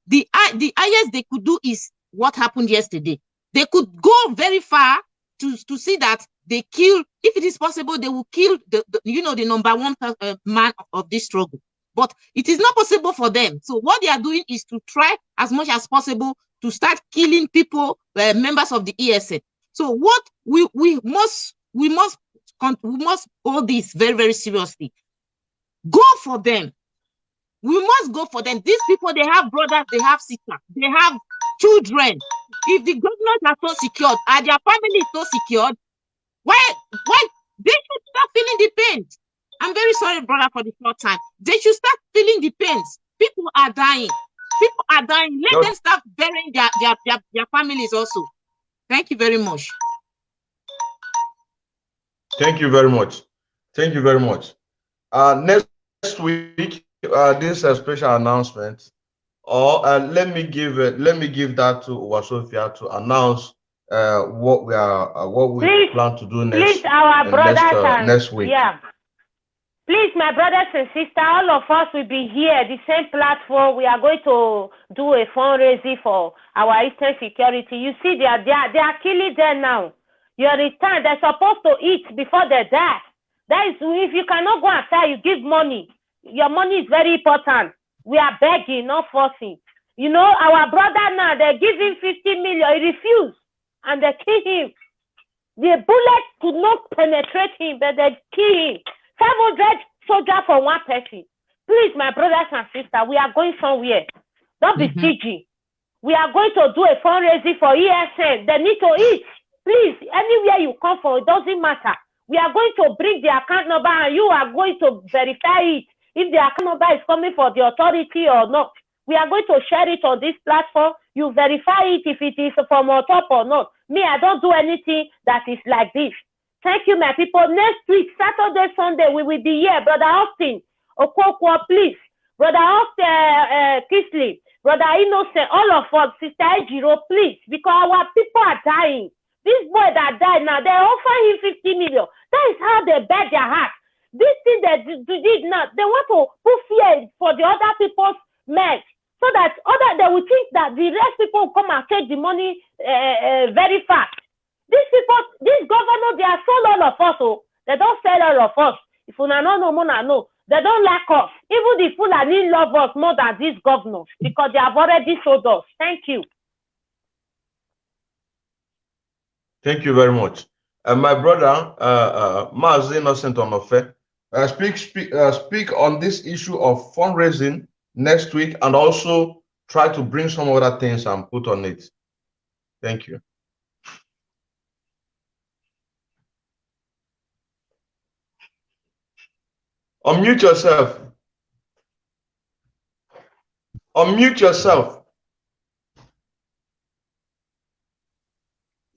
The highest they could do is what happened yesterday. They could go very far to see that they kill, if it is possible, they will kill the number one man of this struggle. But it is not possible for them. So what they are doing is to try as much as possible to start killing people, members of the ESN. So what we must hold this very, very seriously. Go for them. We must go for them. These people, they have brothers, they have sisters, they have children. If the governors are so secured, are their families so secured? Why they should start feeling the pains. I'm very sorry, brother, for the third time. They should start feeling the pains. People are dying. People are dying. Let them start burying their families also. Thank you very much. Thank you very much. Thank you very much. Next week, this is a special announcement. Or let me give that to Wasofia to announce what we plan to do next. Please, our brothers next week. Yeah. Please, my brothers and sisters, all of us will be here, the same platform. We are going to do a fundraising for our Eastern security. You see, they are killing them now. You understand? They're supposed to eat before they die. That is, if you cannot go outside, you give money. Your money is very important. We are begging, not forcing. You know, our brother now, they give him 50 million. He refused, and they kill him. The bullet could not penetrate him, but they kill him. 500 soldiers for one person. Please, my brothers and sisters, we are going somewhere. Don't be stingy. We are going to do a fundraising for ESN. They need to eat. Please, anywhere you come from, it doesn't matter. We are going to bring the account number, and you are going to verify it, if the account number is coming for the authority or not. We are going to share it on this platform. You verify it if it is from on top or not. Me, I don't do anything that is like this. Thank you, my people. Next week, Saturday, Sunday, we will be here. Brother Austin, Okokwa, please. Brother Austin, Kisley, Brother Innocent, all of us, Sister Ejiro, please, because our people are dying. This boy that died now, they offer him 50 million. That is how they beg their heart. This thing they did not, they want to put fear for the other people's men, so that they will think that the rest people will come and take the money very fast. These people, this governor, they are sold all of us. Oh, they don't sell all of us. If you don't know, they don't like us. Even the Fulani love us more than these governors because they have already sold us. Thank you. Thank you very much. My brother, Maz Innocent Onofe, speak on this issue of fundraising next week, and also try to bring some other things and put on it. Thank you. Unmute yourself. Unmute yourself.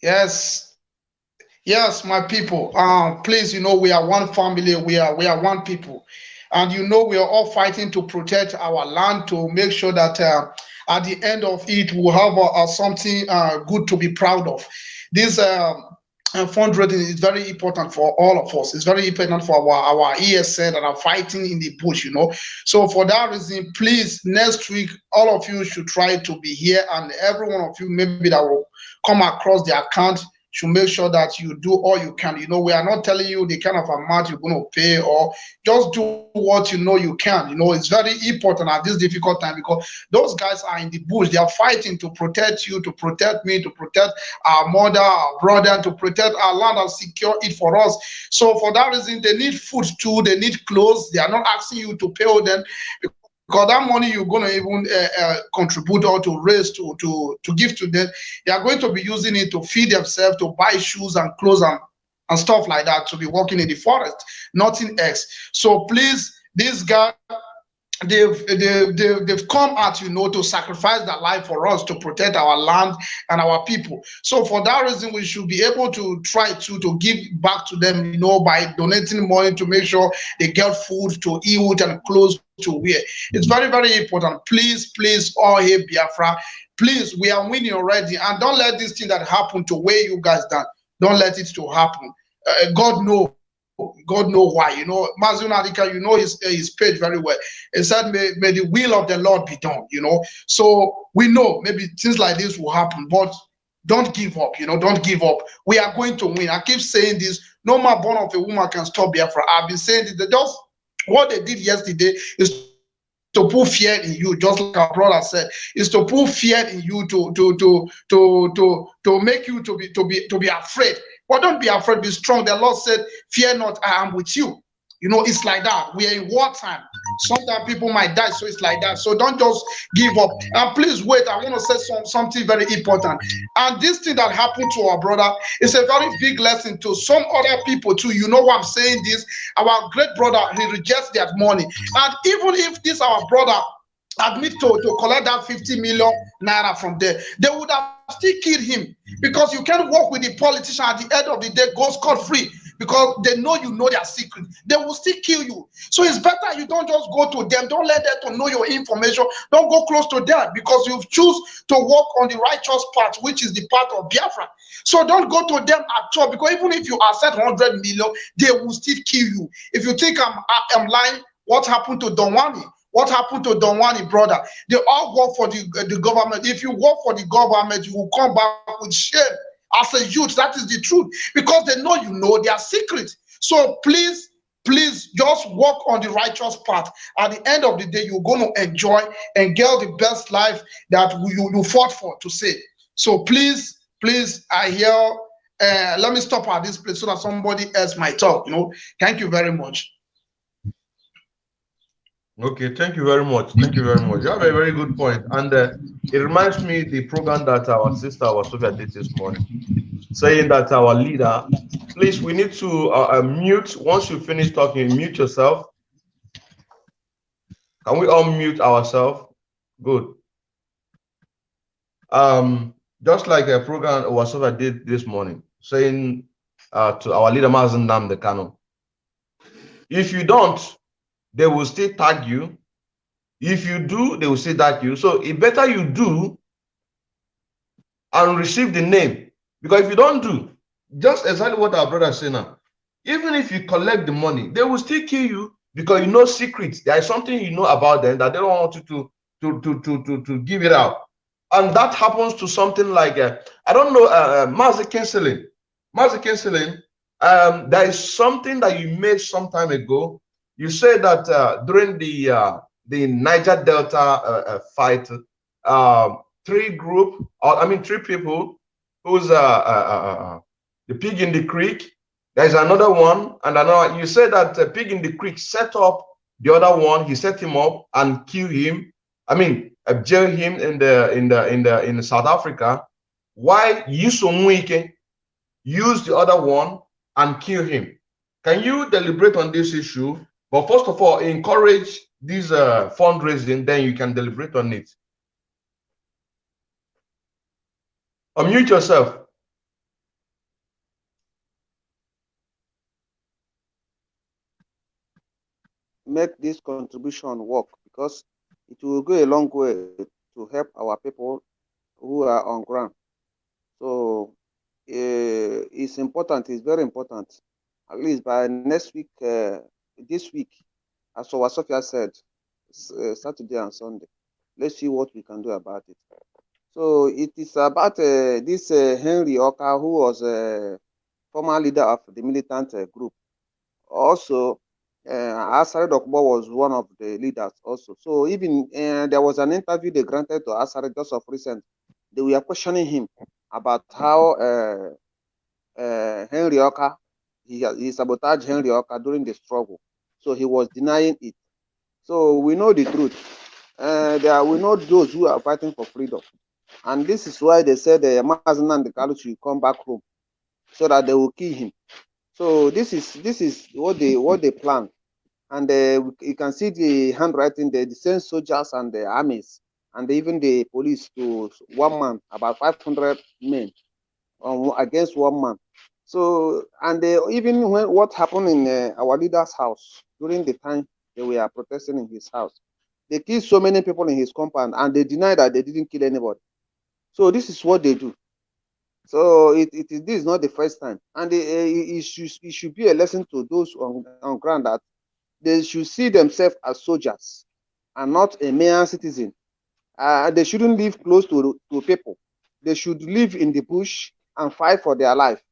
Yes, yes, my people. Please, you know, we are one family. We are one people, and you know, we are all fighting to protect our land, to make sure that at the end of it, we'll have something good to be proud of. This fundraising is very important for all of us. It's very important for our ESN that are fighting in the bush, you know. So for that reason, please, next week, all of you should try to be here, and every one of you maybe that will come across the account should make sure that you do all you can. You know, we are not telling you the kind of amount you're going to pay, or just do what you know you can. You know, it's very important at this difficult time, because those guys are in the bush. They are fighting to protect you, to protect me, to protect our mother, our brother, to protect our land and secure it for us. So for that reason, they need food too. They need clothes. They are not asking you to pay them, because that money you're going to even contribute or to raise, to give to them, they are going to be using it to feed themselves, to buy shoes and clothes and stuff like that, to be working in the forest, nothing else. So please, these guys, they've come out, you know, to sacrifice their life for us, to protect our land and our people. So for that reason, we should be able to try to give back to them, you know, by donating money to make sure they get food to eat and clothes to wear. It's very, very important. Please, please, all here, Biafra, please, we are winning already, and don't let this thing that happened to weigh you guys down. Don't let it to happen. God know why. You know, Mazun Adika, you know his page very well. He said, may the will of the Lord be done, you know. So we know maybe things like this will happen, but don't give up, you know, don't give up. We are going to win. I keep saying this, no man born of a woman can stop Biafra. I've been saying this, just what they did yesterday is to put fear in you, just like our brother said, is to put fear in you, to make you to be afraid. But don't be afraid, be strong. The Lord said, fear not, I am with you. You know, it's like that. We are in wartime. Sometimes people might die, so it's like that. So don't just give up. And please wait, I want to say something very important. And this thing that happened to our brother is a very big lesson to some other people too. You know why I'm saying this? Our great brother, he rejects that money. And even if this our brother admit to collect that 50 million naira from there, they would have still killed him, because you can't work with the politician at the end of the day, go scot-free, because they know you know their secret. They will still kill you. So it's better you don't just go to them. Don't let them to know your information. Don't go close to them, because you've choose to walk on the righteous path, which is the path of Biafra. So don't go to them at all, because even if you accept 100 million, they will still kill you. If you think I'm lying, what happened to Donwani? What happened to Donwani, brother? They all work for the government. If you work for the government, you will come back with shame. As a youth, that is the truth, because they know you know their secret. So please, please just walk on the righteous path. At the end of the day, you're going to enjoy and get the best life that you fought for to say. So please, I hear, let me stop at this place so that somebody else might talk. Thank you very much. Okay, thank you very much. Thank you very much. You have a very good point. And it reminds me the program that our sister, our Sophia, did this morning, saying that our leader, please, we need to mute. Once you finish talking, mute yourself. Can we all mute ourselves? Good. Just like a program Sophia did this morning, saying to our leader, Mazen Nnamdi Kanu, if you don't, they will still tag you. If you do, they will still tag you. So it better you do and receive the name. Because if you don't do, just exactly what our brother said now, even if you collect the money, they will still kill you because you know secrets. There is something you know about them that they don't want you to give it out. And that happens to something like, I don't know, Mazi Kinseling. There is something that you made some time ago. You said that during the Niger Delta fight, three people who's the pig in the creek. There's another one, and another. You said that pig in the creek set up the other one. He set him up and killed him. Jail him in South Africa. Why Nyesom Wike used the other one and kill him? Can you deliberate on this issue? But first of all, encourage this fundraising, then you can deliberate on it. Unmute yourself. Make this contribution work, because it will go a long way to help our people who are on ground. So it's important, it's very important. At least by next week, this week, as our Sophia said, Saturday and Sunday, let's see what we can do about it. So it is about this Henry Oka, who was a former leader of the militant group. Also, Asare Dokbo was one of the leaders also. So even there was an interview they granted to Asare just of recent. They were questioning him about how Henry Oka, he sabotaged Henry Oka during the struggle. So he was denying it. So we know the truth. We know those who are fighting for freedom. And this is why they said Mazen Nnamdi Kanu should come back home so that they will kill him. So this is what they plan, and you can see the handwriting there, the same soldiers and the armies and even the police to one man, about 500 men against one man. So and even when what happened in our leader's house during the time they were protesting in his house, they killed so many people in his compound and they denied that they didn't kill anybody. So this is what they do. So this is not the first time, and it should be a lesson to those on ground that they should see themselves as soldiers and not a mere citizen. They shouldn't live close to people. They should live in the bush and fight for their life,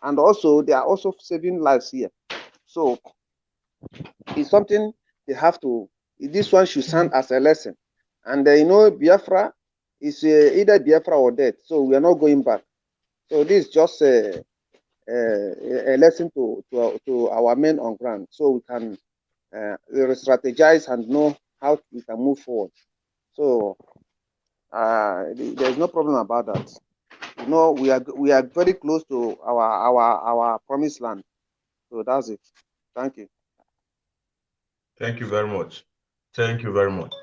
and also they are also saving lives here. So it's something they have to. This one should stand as a lesson, and Biafra is either Biafra or death. So we are not going back. So this is just a lesson to our men on ground, so we can strategize and know how we can move forward. So there's no problem about that. We are very close to our promised land. So that's it. Thank you. Thank you very much. Thank you very much.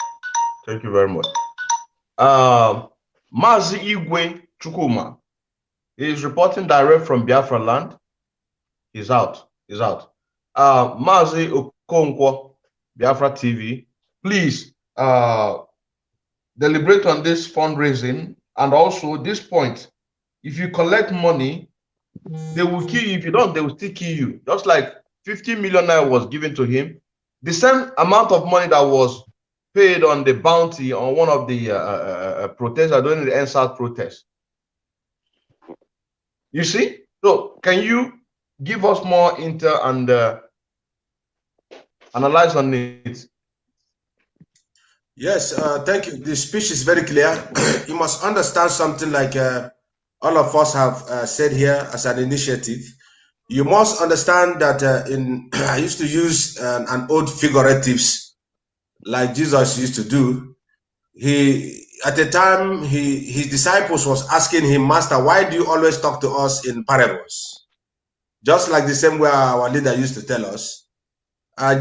Thank you very much. Mazi Igwe Chukuma is reporting direct from Biafra land. He's out. Mazi Okonkwo, Biafra TV, please deliberate on this fundraising, and also this point. If you collect money, they will kill you. If you don't, they will still kill you. Just like 50 million naira was given to him, the same amount of money that was paid on the bounty on one of the protesters during the NSAS protest. You see? So can you give us more intel and Analyze on it. Yes, thank you. The speech is very clear. You must understand something like all of us have said here as an initiative. You must understand that I used to use an old figuratives like Jesus used to do. At the time, his disciples was asking him, Master, why do you always talk to us in parables? Just like the same way our leader used to tell us.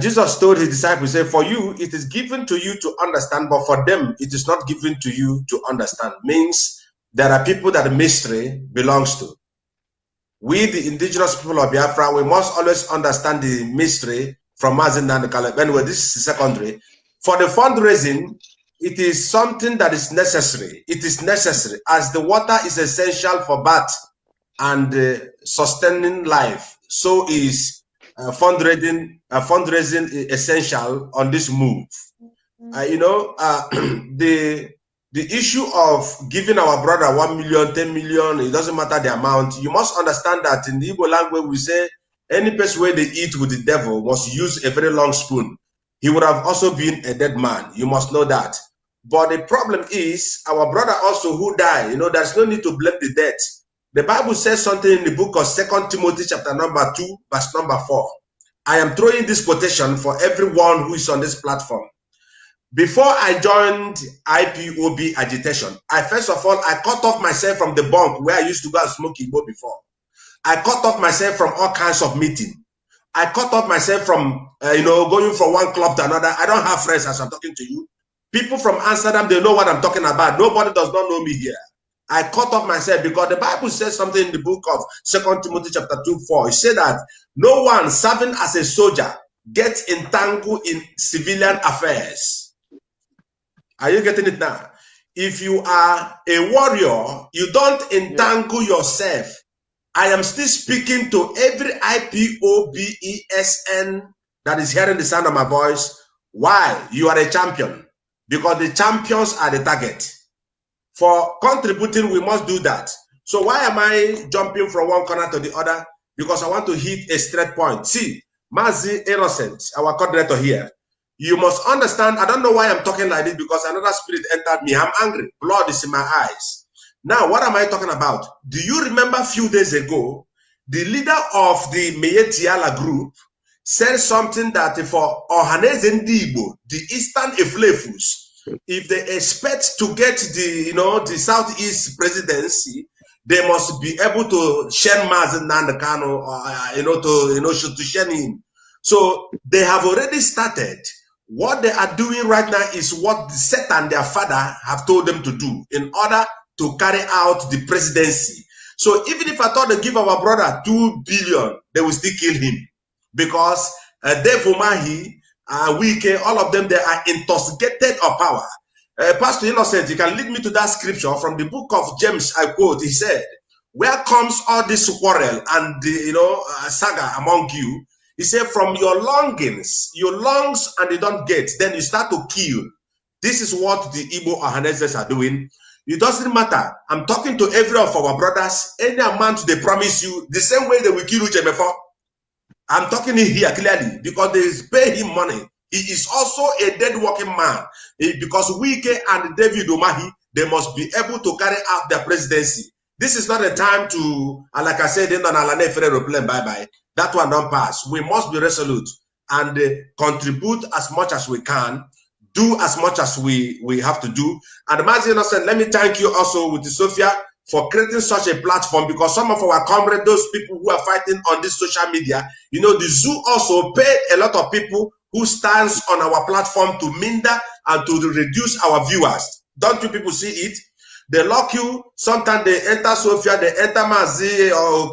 Jesus told his disciples, say, for you, it is given to you to understand, but for them, it is not given to you to understand. Means there are people that the mystery belongs to. We, the indigenous people of Biafra, we must always understand the mystery from Mazin and Caleb. Anyway, this is secondary. For the fundraising, it is something that is necessary. It is necessary as the water is essential for birth and sustaining life. So is fundraising essential on this move. The issue of giving our brother 1 million, 10 million, it doesn't matter the amount. You must understand that in the Igbo language, we say any person where they eat with the devil must use a very long spoon. He would have also been a dead man. You must know that. But the problem is our brother also who died. There's no need to blame the dead. The Bible says something in the book of 2 Timothy chapter number 2, verse number 4. I am throwing this quotation for everyone who is on this platform. Before I joined IPOB agitation, I first of all, I cut off myself from the bunk where I used to go and smoke Igbo before. I cut off myself from all kinds of meeting. I cut off myself from, going from one club to another. I don't have friends as I'm talking to you. People from Amsterdam, they know what I'm talking about. Nobody does not know me here. I cut off myself because the Bible says something in the book of 2 Timothy chapter 2:4. It said that no one serving as a soldier gets entangled in civilian affairs. Are you getting it now? If you are a warrior, you don't entangle yourself. I am still speaking to every IPOBESN that is hearing the sound of my voice. Why? You are a champion. Because the champions are the target. For contributing, we must do that. So why am I jumping from one corner to the other? Because I want to hit a straight point. See, Mazi Innocent, our coordinator here, you must understand, I don't know why I'm talking like this because another spirit entered me. I'm angry. Blood is in my eyes. Now, what am I talking about? Do you remember a few days ago, the leader of the Meyetiala group said something that for Ohaneze Ndibo, the Eastern Eflefus, if they expect to get the Southeast presidency, they must be able to shen Mazen Nandekano, to shen him. So they have already started. What they are doing right now is what Satan, their father, have told them to do in order to carry out the presidency. So even if I thought they give our brother 2 billion, they will still kill him because Dave Umahi, Wike, all of them, they are intoxicated of power. Pastor Innocent, you can lead me to that scripture from the book of James. I quote, he said, where comes all this quarrel and the saga among you? He said, from your longings, your lungs and they don't get, then you start to kill. This is what the Igbo Ohanezes are doing. It doesn't matter. I'm talking to every of our brothers. Any amount they promise you, the same way they will kill you before. I'm talking in here clearly because they pay him money. He is also a dead working man because Wike and David Umahi, they must be able to carry out their presidency. This is not a time to, like I said, bye-bye. That one don't pass. We must be resolute and contribute as much as we can, do as much as we have to do. And Mazi Innocent, let me thank you also with Sophia for creating such a platform because some of our comrades, those people who are fighting on this social media, the zoo also paid a lot of people who stands on our platform to minder and to reduce our viewers. Don't you people see it? They lock you. Sometimes they enter Sophia, they enter Mazi or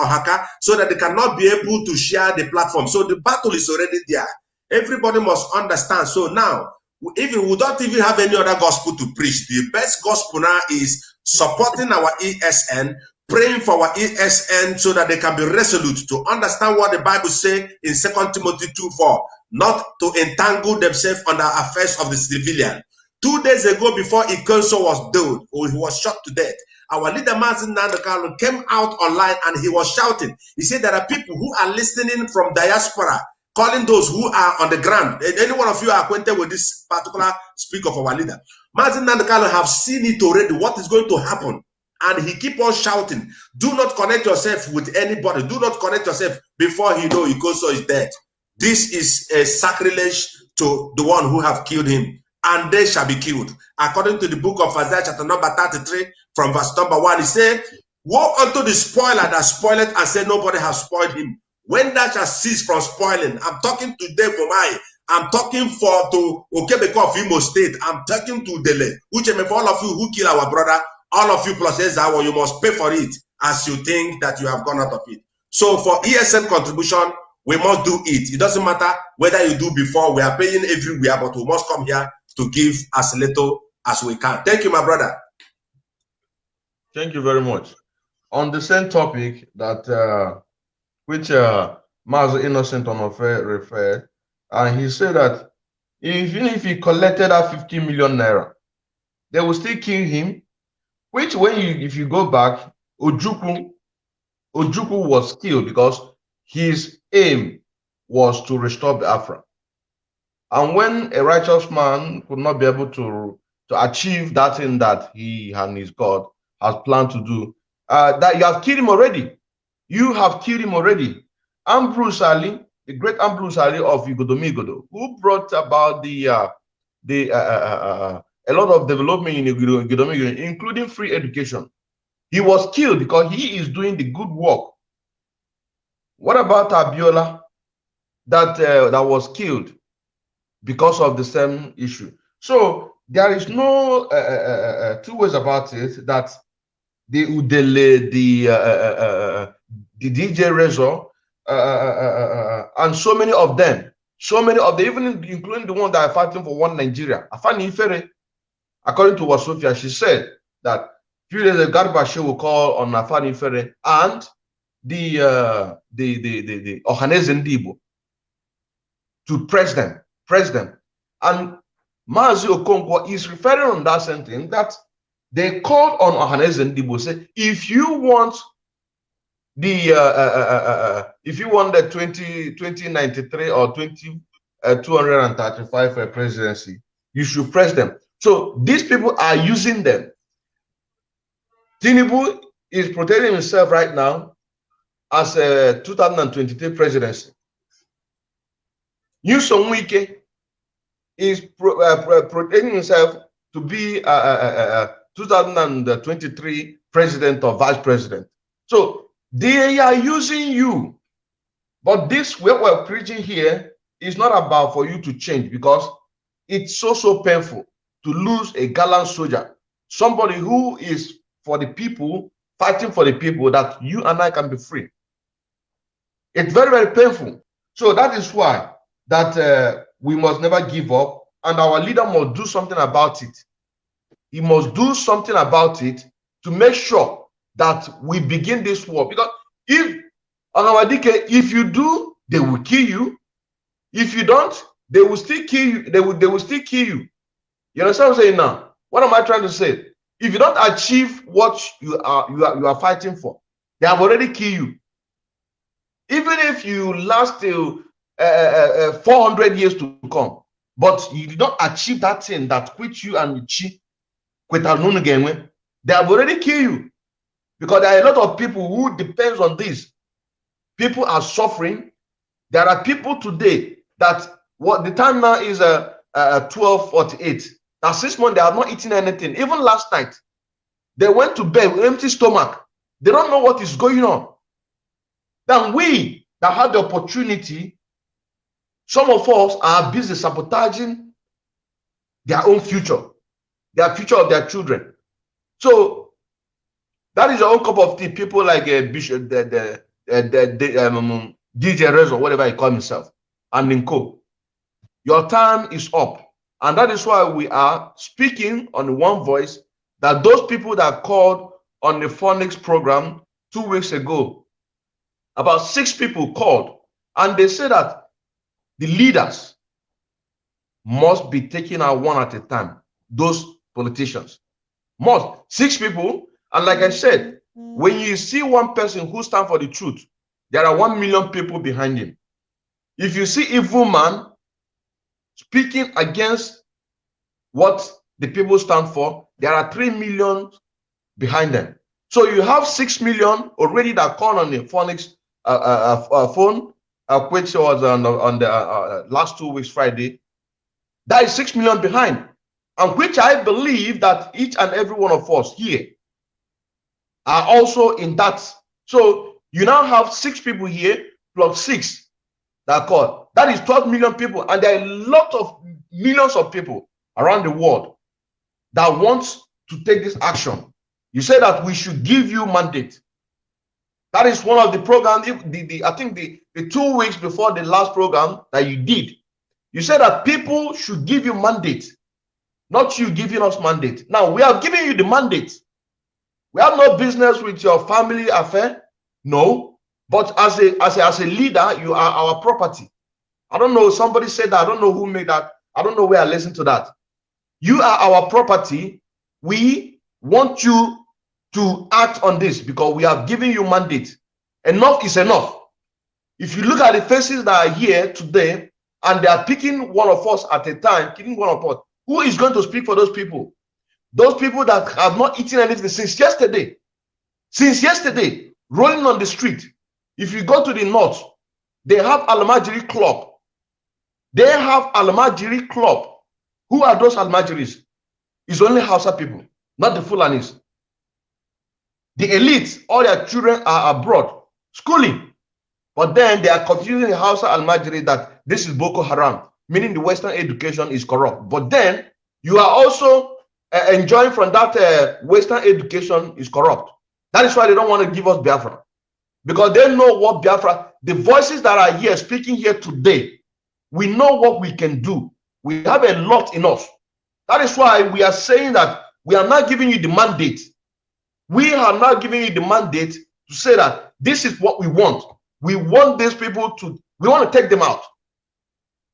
Haka, so that they cannot be able to share the platform. So the battle is already there. Everybody must understand. So now, if we don't even have any other gospel to preach, the best gospel now is supporting our ESN, praying for our ESN so that they can be resolute to understand what the Bible says in 2 Timothy 2:4, not to entangle themselves on the affairs of the civilian. 2 days ago, before Ikonso was dead, or he was shot to death, our leader Mazin Nandekano came out online and he was shouting. He said there are people who are listening from diaspora calling those who are on the ground. Any one of you are acquainted with this particular speak of our leader. Mazi Nnamdi Kanu have seen it already, what is going to happen. And he keep on shouting, do not connect yourself with anybody. Do not connect yourself before he know Ikoso is dead. This is a sacrilege to the one who have killed him, and they shall be killed. According to the book of Isaiah chapter number 33 from verse number 1, he said, woe unto the spoiler that spoileth and say nobody has spoiled him. When that shall cease from spoiling, I'm talking today for I'm talking to Okebeko of Imo State. I'm talking to Dele, which for all of you who kill our brother, all of you plus Ezawa, you must pay for it as you think that you have gone out of it. So for ESN contribution, we must do it. It doesn't matter whether you do before, we are paying everywhere, but we must come here to give as little as we can. Thank you, my brother. Thank you very much. On the same topic that which Mazi Innocent Onofe referred, and he said that even if he collected that 50 million naira, they will still kill him. Which, if you go back, Ojukwu was killed because his aim was to restore Biafra. And when a righteous man could not be able to achieve that thing that he and his God has planned to do, that you have killed him already. You have killed him already. Ambrose Ali, the great Ambrose Ali of Igodomigodo, who brought about a lot of development in Igodomigodo, including free education. He was killed because he is doing the good work. What about Abiola that was killed because of the same issue? So there is no two ways about it that the Udele, the DJ Rezo, and so many of them, even including the one that are fighting for one Nigeria. Afani Ifere, according to what Sophia, she said that few days ago, Garbashi will call on Afani Ifere and the Ohaneze Ndibo to press them. And Mazi Okonkwo is referring on that sentence that they called on Ohaneze Ndibo, say, if you want the 2093 or 235 presidency, you should press them. So these people are using them. Tinubu is protecting himself right now as a 2023 presidency. Nyesom Wike is protecting himself to be 2023 president or vice president. So they are using you. But this, what we're preaching here, is not about for you to change, because it's so painful to lose a gallant soldier, somebody who is for the people, fighting for the people, that you and I can be free. It's very painful. So that is why that we must never give up, and our leader must do something about it. He must do something about it to make sure that we begin this war. Because if if you do, they will kill you. If you don't, they will still kill you. They will still kill you. You understand what I'm saying now? What am I trying to say? If you don't achieve what you are fighting for, they have already killed you. Even if you last till 400 years to come, but you did not achieve that thing that quit you and Chi, they have already killed you. Because there are a lot of people who depends on this. People are suffering. There are people today that what the time now is 12:48. Now 6 months they have not eaten anything. Even last night, they went to bed with empty stomach. They don't know what is going on. Then we that had the opportunity, some of us are busy sabotaging their own future, their future of their children. So that is your own cup of tea. People like Bishop, DJ Rez or whatever he calls himself, and Ninko. Your time is up. And that is why we are speaking on one voice, that those people that called on the Phonics program 2 weeks ago, about 6 people called, and they said that the leaders must be taken out one at a time. Those politicians must. 6 people. And like I said, when you see one person who stands for the truth, there are 1 million people behind him. If you see evil man speaking against what the people stand for, there are 3 million behind them. So you have 6 million already that call on the Phoenix phone, which was on the last 2 weeks Friday. That is 6 million behind, and which I believe that each and every one of us here are also in that. So you now have 6 people here plus 6 that call. That is 12 million people, and there are a lot of millions of people around the world that want to take this action. You say that we should give you mandate. That is one of the programs. I think the 2 weeks before the last program that you did, you said that people should give you mandate, not you giving us mandate. Now we are giving you the mandate. We have no business with your family affair, no. But as a leader, you are our property. I don't know. Somebody said that. I don't know who made that. I don't know where I listened to that. You are our property. We want you to act on this because we have given you mandate. Enough is enough. If you look at the faces that are here today, and they are picking one of us at a time, picking one of us, who is going to speak for those people? Those people that have not eaten anything since yesterday. Since yesterday, rolling on the street. If you go to the north, they have Almajiri Club. They have Almajiri Club. Who are those Almajiris? It's only Hausa people, not the Fulanis. The elites, all their children are abroad, schooling. But then they are confusing the Hausa Almajiri that this is Boko Haram, meaning the Western education is corrupt. But then you are also enjoying from that Western education is corrupt. That is why they don't want to give us Biafra. Because they know what Biafra, the voices that are here, speaking here today, we know what we can do. We have a lot in us. That is why we are saying that we are not giving you the mandate. We are not giving you the mandate to say that this is what we want. We want these people to, we want to take them out.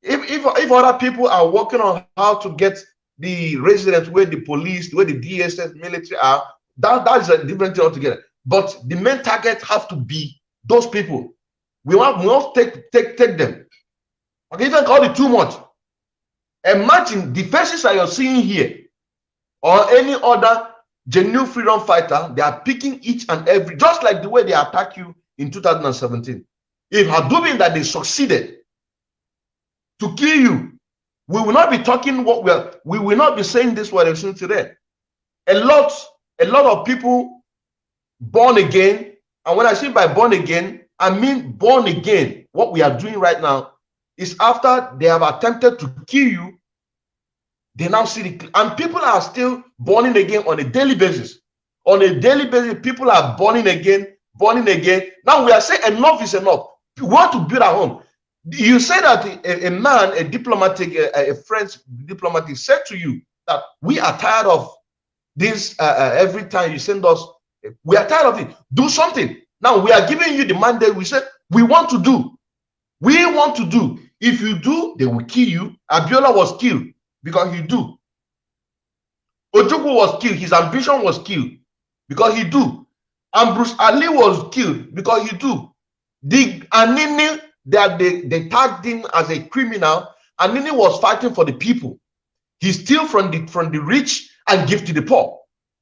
If other people are working on how to get the residents where the police, where the DSS military are, that is a different thing altogether. But the main target have to be those people. We want to take them. Okay, even call it too much. Imagine the faces that you're seeing here, or any other genuine freedom fighter, they are picking each and every, just like the way they attack you in 2017. If had been that they succeeded to kill you, we will not be talking what we will not be saying this what we're saying today. A lot of people born again, and when I say by born again, I mean born again. What we are doing right now is after they have attempted to kill you, they now see the, and people are still born again on a daily basis. On a daily basis, people are born again. Now we are saying enough is enough. We want to build our home. You say that a man, a diplomatic, a French diplomatic said to you that we are tired of this. Every time you send us, we are tired of it. Do something. Now we are giving you the mandate. We said we want to do. We want to do. If you do, they will kill you. Abiola was killed because he do. Ojukwu was killed. His ambition was killed because he do. And Bruce Ali was killed because he do. The Anini, they tagged him as a criminal. Anini was fighting for the people. He steal from the rich and give to the poor.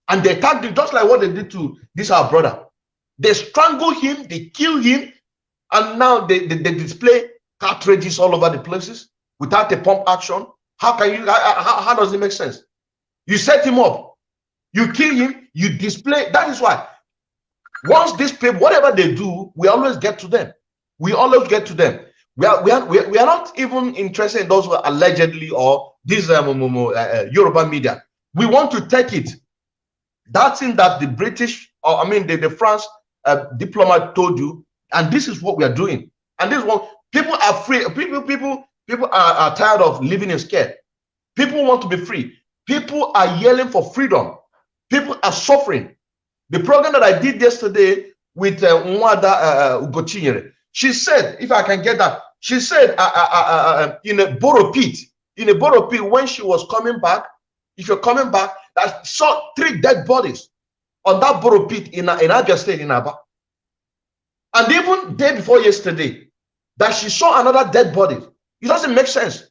And they tagged him just like what they did to this our brother. They strangle him, they kill him, and now they display cartridges all over the places without a pump action. How can you? How does it make sense? You set him up, you kill him, you display. That is why once these people, whatever they do, we always get to them. We always get to them. We are not even interested in those who are allegedly or this Yoruba media. We want to take it. That thing that the British, or I mean the France diplomat told you, and this is what we are doing. And this one, people are free. People are tired of living in scare. People want to be free. People are yelling for freedom. People are suffering. The program that I did yesterday with Nwada Ugochinyere, she said, if I can get that, she said in a Boro pit, when she was coming back, if you're coming back, that saw 3 dead bodies on that Boro pit in Abia State in Aba. And even day before yesterday, that she saw another dead body. It doesn't make sense.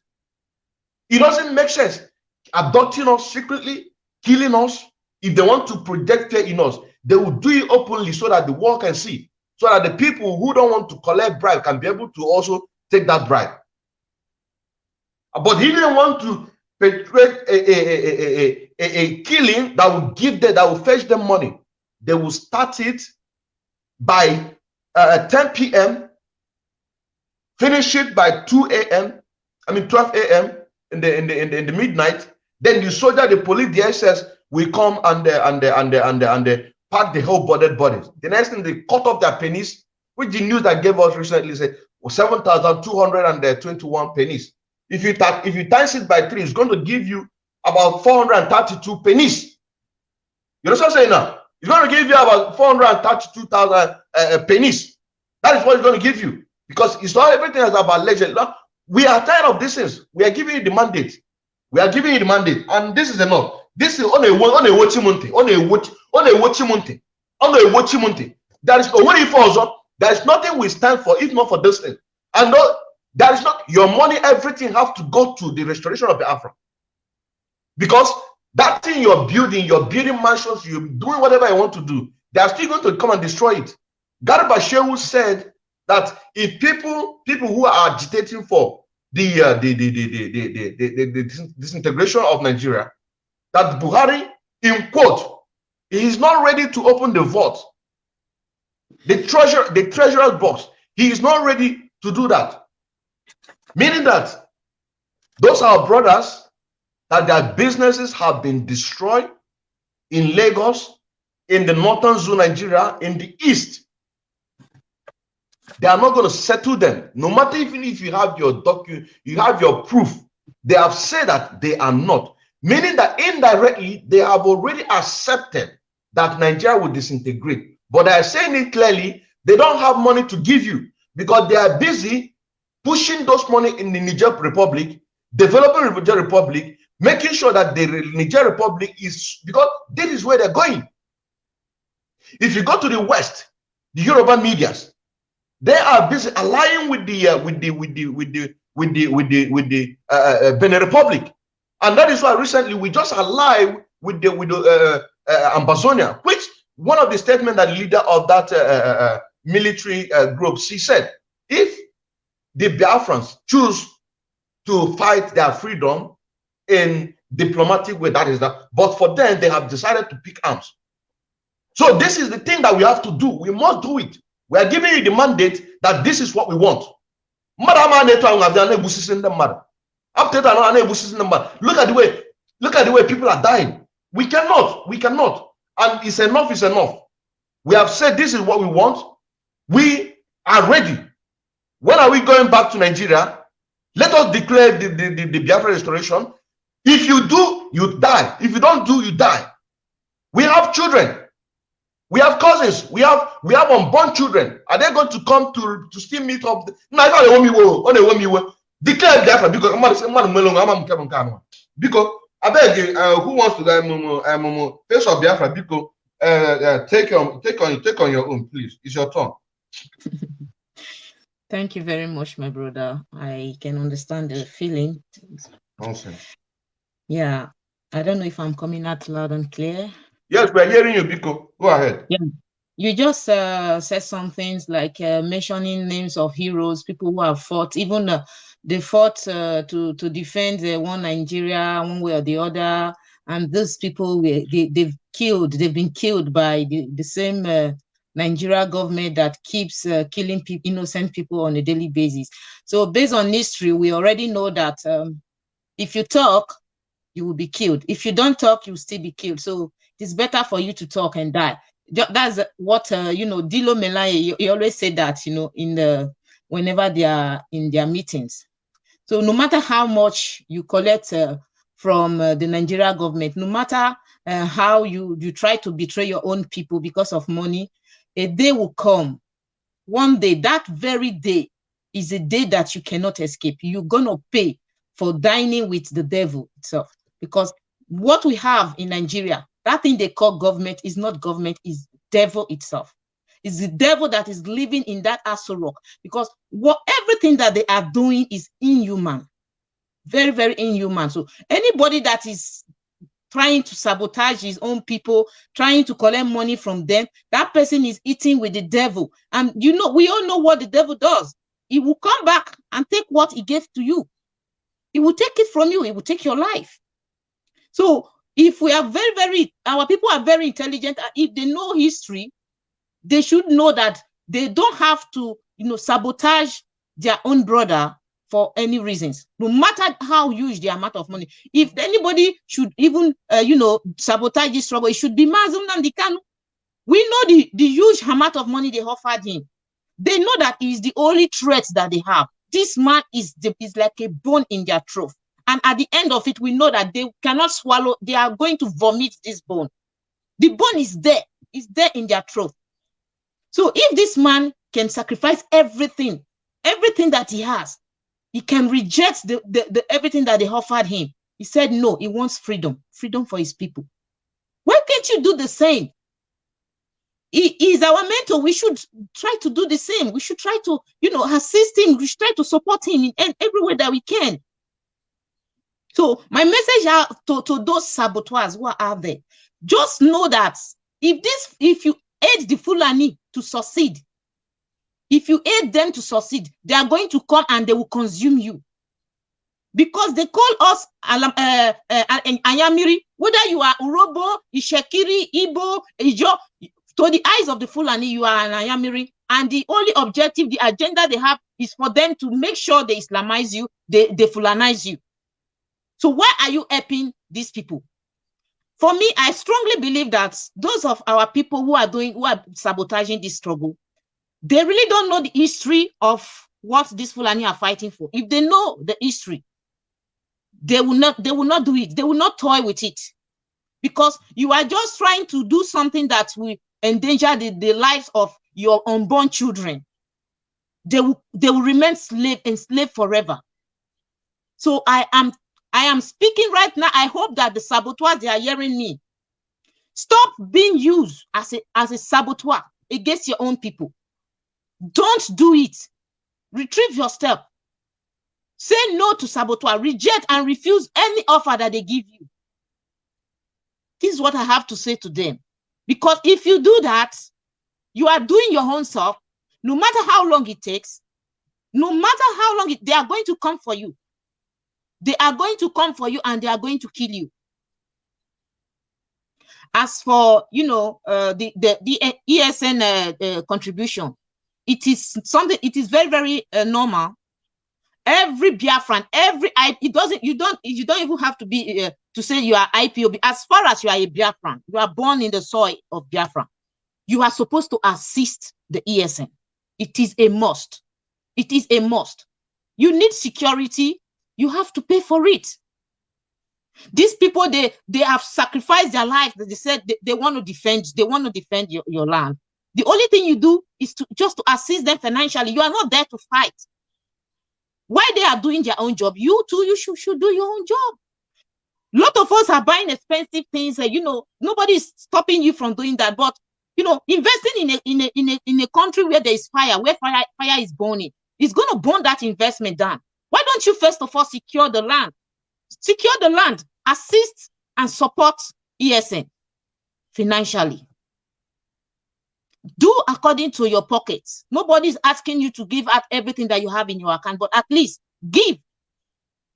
It doesn't make sense. Abducting us secretly, killing us. If they want to project fear in us, they will do it openly so that the world can see, so that the people who don't want to collect bribe can be able to also take that bribe. But he didn't want to perpetrate a killing that will give them, that will fetch them money. They will start it by 10 p.m., finish it by 2 a.m., 12 a.m. in the midnight. Then the soldier, the police, the SS will come and pack the whole dead bodies. The next thing, they cut off their pennies, which the news that gave us recently said was 7,221 pennies. If you times it by 3, it's going to give you about 432 pennies. You know what I'm saying now? It's going to give you about 432,000 pennies. That is what it's going to give you, because it's not everything is about legend. We are tired of these things. We are giving you the mandate. We are giving you the mandate, and this is enough. This is on a watching monte. There is there is nothing we stand for if not for this thing. And no, there is not your money. Everything have to go to the restoration of Biafra, because that thing you're building mansions, you're doing whatever you want to do. They are still going to come and destroy it. Garba Shehu said that if people who are agitating for the disintegration of Nigeria, that Buhari, in quote, he is not ready to open the vault, the treasurer's box. He is not ready to do that. Meaning that those are our brothers, that their businesses have been destroyed in Lagos, in the northern zone Nigeria, in the east. They are not going to settle them, no matter even if you have your document, you have your proof. They have said that they are not, meaning that indirectly they have already accepted that Nigeria will disintegrate. But they are saying it clearly, they don't have money to give you, because they are busy pushing those money in the Niger Republic, developing the Niger Republic, making sure that the Niger Republic is, because this is where they're going. If you go to the West, the Yoruba medias, they are busy allying with the Benin Republic, and that is why recently we just allied with the Ambazonia, which one of the statements that leader of that military group, she said, if the Biafrans choose to fight their freedom in diplomatic way, that is that, but for them they have decided to pick arms. So this is the thing that we have to do. We must do it. We are giving you the mandate that this is what we want. Look at the way people are dying. We cannot, and it's enough. We have said this is what we want. We are ready. When are we going back to Nigeria? Let us declare the Biafra restoration. If you do, you die. If you don't do, you die. We have children. We have cousins. We have unborn children. Are they going to come to still meet up? Declare Biafra, because I beg you, who wants to die? Face of Biafra, because take on your own, please. It's your turn. Thank you very much, my brother. I can understand the feeling. Nonsense. Yeah, I don't know if I'm coming out loud and clear. Yes, we're hearing you, Biko. Go ahead. Yeah, you just said some things like mentioning names of heroes, people who have fought. Even they fought to defend one Nigeria one way or the other, and those people they've been killed by the same Nigeria government that keeps killing innocent people on a daily basis. So based on history, we already know that if you talk, you will be killed. If you don't talk, you will still be killed. So it's better for you to talk and die. That's what Dilo Melaye, he always said that, whenever they are in their meetings. So no matter how much you collect from the Nigeria government, no matter how you try to betray your own people because of money, a day will come. One day, that very day is a day that you cannot escape. You're gonna pay for dining with the devil itself, because what we have in Nigeria, that thing they call government is not government, is devil itself. It's the devil that is living in that Aso Rock, because everything that they are doing is inhuman, very, very inhuman. So anybody that is trying to sabotage his own people, trying to collect money from them, that person is eating with the devil. And you know, we all know what the devil does. He will come back and take what he gave to you. He will take it from you. He will take your life. So if we are our people are very intelligent, if they know history, they should know that they don't have to, sabotage their own brother for any reasons, no matter how huge the amount of money. If anybody should even, sabotage this struggle, it should be Mazi Nnamdi Kanu. We know the huge amount of money they offered him. They know that he is the only threat that they have. This man is like a bone in their throat. And at the end of it, we know that they cannot swallow. They are going to vomit this bone. The bone is there. It's there in their throat. So if this man can sacrifice everything that he has, he can reject the everything that they offered him. He said no, he wants freedom for his people. Why can't you do the same? He is our mentor. We should try to do the same. We should try to, assist him. We should try to support him in every way that we can. So my message to those saboteurs who are out there, just know that if you aid the Fulani to succeed, if you aid them to succeed, they are going to come and they will consume you. Because they call us Anyamiri, whether you are Urobo, Ishekiri, Igbo, Ijo, to the eyes of the Fulani, you are an Anyamiri. And the only objective, the agenda they have is for them to make sure they Islamize you, they Fulanize you. So why are you helping these people? For me, I strongly believe that those of our people who are sabotaging this struggle, they really don't know the history of what these Fulani are fighting for. If they know the history, they will not do it. They will not toy with it. Because you are just trying to do something that will endanger the lives of your unborn children. They will remain enslaved forever. So I am speaking right now. I hope that the saboteurs, they are hearing me. Stop being used as a saboteur against your own people. Don't do it. Retrieve your step. Say no to saboteur. Reject and refuse any offer that they give you. This is what I have to say to them. Because if you do that, you are doing your own self. No matter how long it takes, no matter how long they are going to come for you. They are going to come for you and they are going to kill you. As for, the ESN contribution, it is very, very normal. Every Biafran, you don't even have to be to say you are IPOB. As far as you are a Biafran, you are born in the soil of Biafra, you are supposed to assist the ESN. It is a must. It is a must. You need security. You have to pay for it. These people, they have sacrificed their lives. They said they want to defend. They want to defend your land. The only thing you do is just to assist them financially. You are not there to fight. While they are doing their own job, you too, you should do your own job. A lot of us are buying expensive things. Nobody is stopping you from doing that. But investing in a country where there is fire, where fire is burning, is going to burn that investment down. Why don't you first of all secure the land? Secure the land, assist and support ESN financially. Do according to your pockets. Nobody's asking you to give out everything that you have in your account, but at least give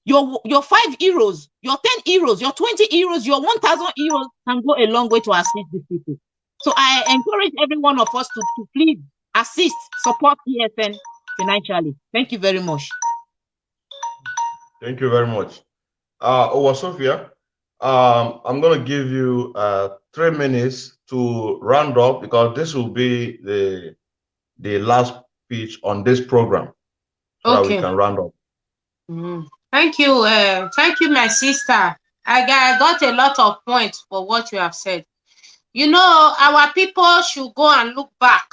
your 5 euros, your 10 euros, your 20 euros, your 1,000 euros can go a long way to assist these people. So I encourage every one of us to please assist, support ESN financially. Thank you very much. Thank you very much. Sophia, I'm going to give you 3 minutes to round up, because this will be the last speech on this program, so that we can round up. Thank you, my sister. I got a lot of points for what you have said. Our people should go and look back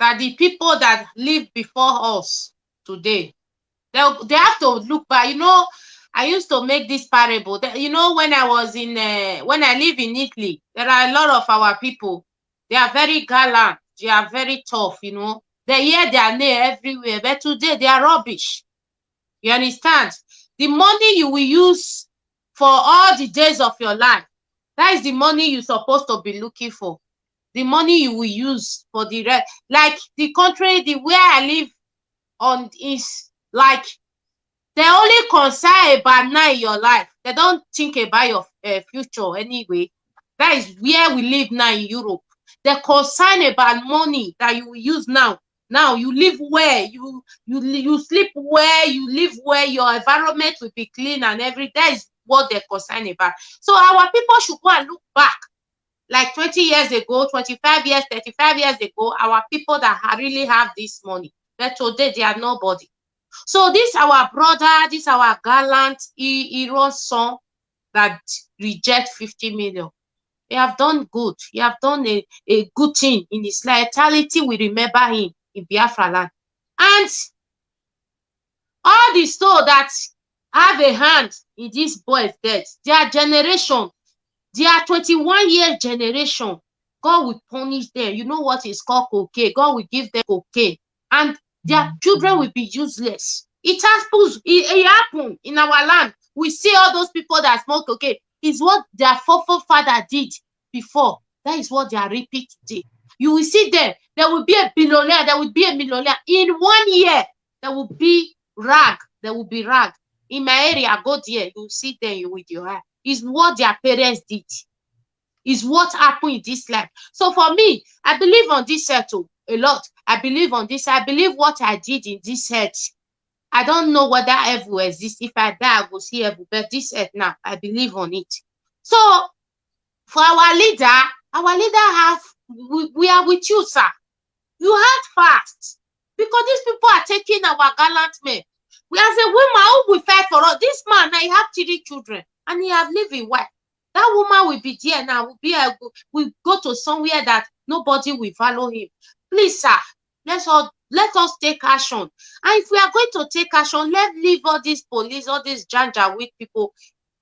that the people that lived before us today, they have to look back. I used to make this parable. When I live in Italy, there are a lot of our people. They are very gallant. They are very tough, you know. They hear their name everywhere, but today they are rubbish. You understand? The money you will use for all the days of your life, that is the money you're supposed to be looking for. The money you will use for the rest. Like the country, the where I live on is like they only concern about now in your life. They don't think about your future anyway. That is where we live now in Europe. They're concerned about money that you will use now. Now you live where you sleep where you live where your environment will be clean and everything. That is what they're concerned about. So our people should go and look back, like 20 years ago, 25 years, 35 years ago, our people that really have this money. But today they are nobody. So this our brother, this our gallant hero son that reject 50 million. He have done good. He have done a good thing in his life. Eternity will remember him in Biafra land. And all the soul that have a hand in this boy's death, their generation, their 21-year generation, God will punish them. You know what is called cocaine? God will give them cocaine. And their children will be useless. It happened in our land. We see all those people that smoke cocaine. It's what their forefather did before. That is what they are repeating today. You will see them. There will be a billionaire. There will be a millionaire. In 1 year, there will be rag. There will be rag. In my area, go there. You will see them with your eye. It's what their parents did. It's what happened in this life. So for me, I believe on this earth a lot. I believe on this. I believe what I did in this earth. I don't know whether heaven will exist. If I die, I will see heaven. But this earth now, I believe on it. So for our leader have, we are with you, sir. You had fast. Because these people are taking our gallant men. We as a woman who will fight for us. This man, now he have 3 children. And he have lived in what? That woman will be there now. Will go to somewhere that nobody will follow him. Please, sir, let us take action. And if we are going to take action, let's leave all these police, all these janjaweed people.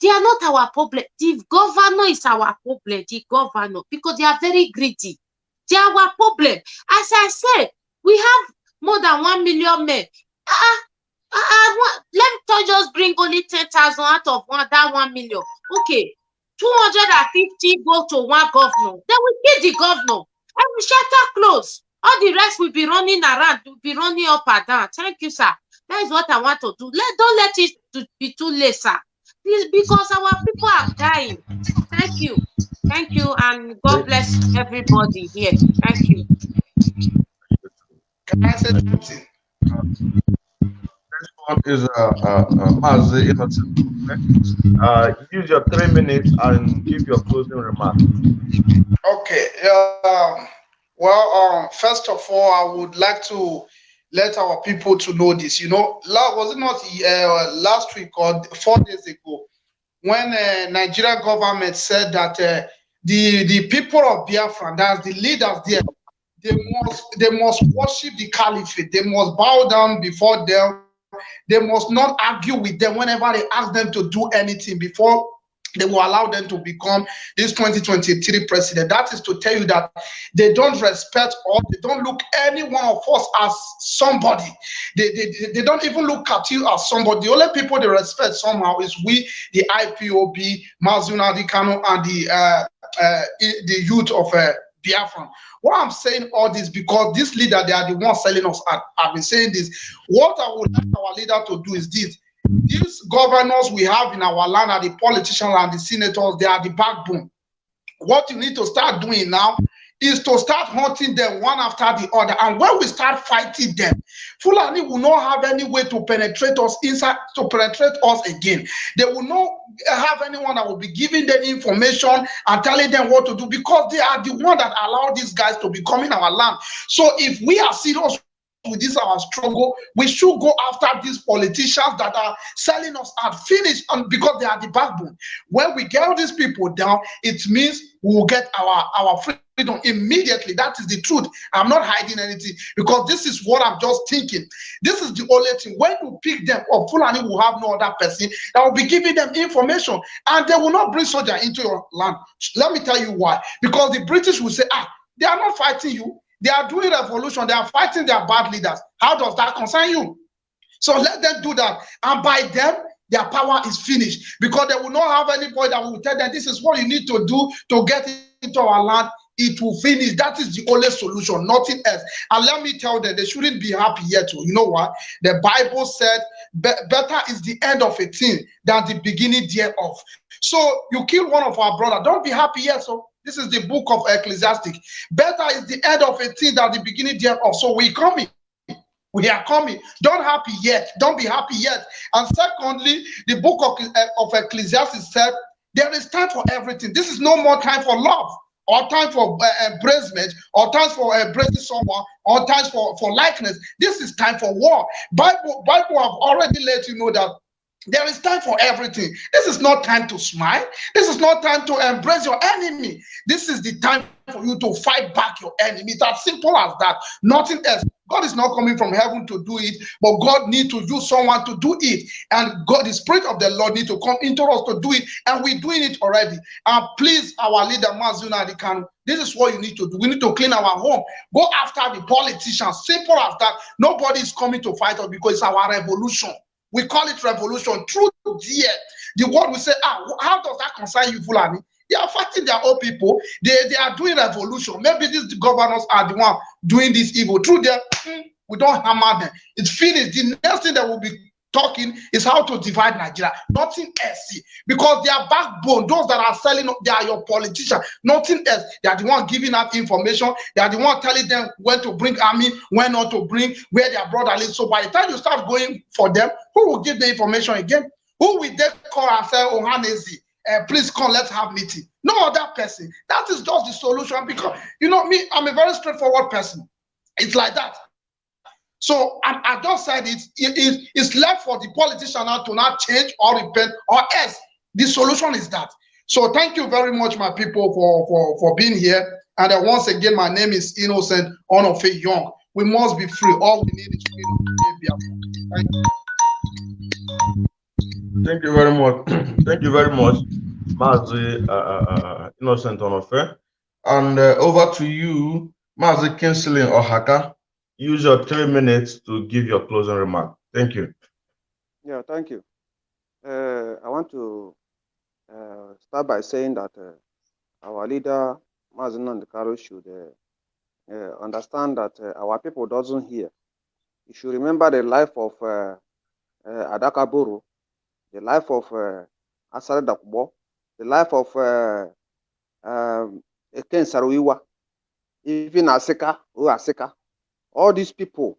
They are not our problem. The governor is our problem. The governor, because they are very greedy. They are our problem. As I said, we have more than 1 million men. Let me just bring only 10,000 out of that 1 million. Okay, 250 go to one governor. Then we kill the governor and we shelter close. All the rest will be running around, will be running up and down. Thank you, sir. That is what I want to do. Don't let it be too late, sir. Please, because our people are dying. Thank you. Thank you, and God bless everybody here. Thank you. Can I say something? Next one is Mazi Innocent. Use your 3 minutes and give your closing remarks. Okay. Well, first of all, I would like to let our people to know this. You know, was it not last week or 4 days ago when Nigerian government said that the people of Biafra, that's the leaders there, they must worship the caliphate. They must bow down before them. They must not argue with them whenever they ask them to do anything before they will allow them to become this 2023 president. That is to tell you that they don't respect us. They don't look any one of us as somebody. They don't even look at you as somebody. The only people they respect somehow is we, the IPOB, Mazi Nnamdi Kanu, and the youth of Biafra. Why I'm saying all this, because this leader, they are the ones selling us out. I've been saying this. What I would like our leader to do is this. These governors we have in our land are the politicians and the senators. They are the backbone. What you need to start doing now is to start hunting them one after the other. And when we start fighting them, Fulani will not have any way to penetrate us inside, to penetrate us again. They will not have anyone that will be giving them information and telling them what to do, because they are the one that allow these guys to be coming our land. So if we are serious with this our struggle, we should go after these politicians that are selling us out, finish, and because they are the backbone. When we get all these people down, it means we will get our freedom immediately. That is the truth. I'm not hiding anything, because this is what I'm just thinking. This is the only thing. When you pick them up, Fulani will have no other person that will be giving them information, and they will not bring soldier into your land. Let me tell you why. Because the British will say, they are not fighting you. They are doing revolution. They are fighting their bad leaders. How does that concern you? So let them do that. And by them, their power is finished, because they will not have anybody that will tell them this is what you need to do to get into our land. It will finish. That is the only solution, nothing else. And let me tell them, they shouldn't be happy yet. You know what? The Bible said, better is the end of a thing than the beginning thereof. So you kill one of our brothers, don't be happy yet. So this is the book of Ecclesiastes. Better is the end of a thing than the beginning thereof. So we coming. We are coming. Don't happy yet. Don't be happy yet. And secondly, the book of Ecclesiastes said, there is time for everything. This is no more time for love, or time for embracement, or time for embracing someone, or time for likeness. This is time for war. Bible have already let you know that there is time for everything. This is not time to smile. This is not time to embrace your enemy. This is the time for you to fight back your enemy. It's as simple as that. Nothing else. God is not coming from heaven to do it, but God needs to use someone to do it. And God, the Spirit of the Lord, needs to come into us to do it. And we're doing it already. And please, our leader, Mazuna Adikanu, this is what you need to do. We need to clean our home. Go after the politicians. Simple as that. Nobody is coming to fight us, because it's our revolution. We call it revolution. True, dear. The word we say, how does that concern you, Fulani? They are fighting their own people. They are doing revolution. Maybe these governors are the one doing this evil. True, we don't hammer them. It's finished. The next thing that will be talking is how to divide Nigeria. Nothing else. Because their backbone, those that are selling, they are your politicians. Nothing else. They are the one giving out information. They are the one telling them when to bring army, when not to bring, where their brother lives. So by the time you start going for them, who will give the information again? Who will they call and say, oh, Hanesi, please come, let's have meeting? No other person. That is just the solution, because, you know, me, I'm a very straightforward person. It's like that. So I just said it's left for the politician now to not change or repent, or else the solution is that. So thank you very much, my people, for being here. And once again, my name is Innocent Onofe Young. We must be free. All we need is freedom. Thank you. Thank you very much. Thank you very much, Mazi Innocent Onofe. And over to you, Mazi Kinsley Ohaka. Use your 3 minutes to give your closing remark. Thank you. Yeah, thank you. I want to start by saying that our leader, Mazi Nandekaro, should understand that our people doesn't hear. You should remember the life of Adaka Boro, the life of Asare Dakubo, the life of Eken Saruiwa, even Aseka or Aseka. All these people,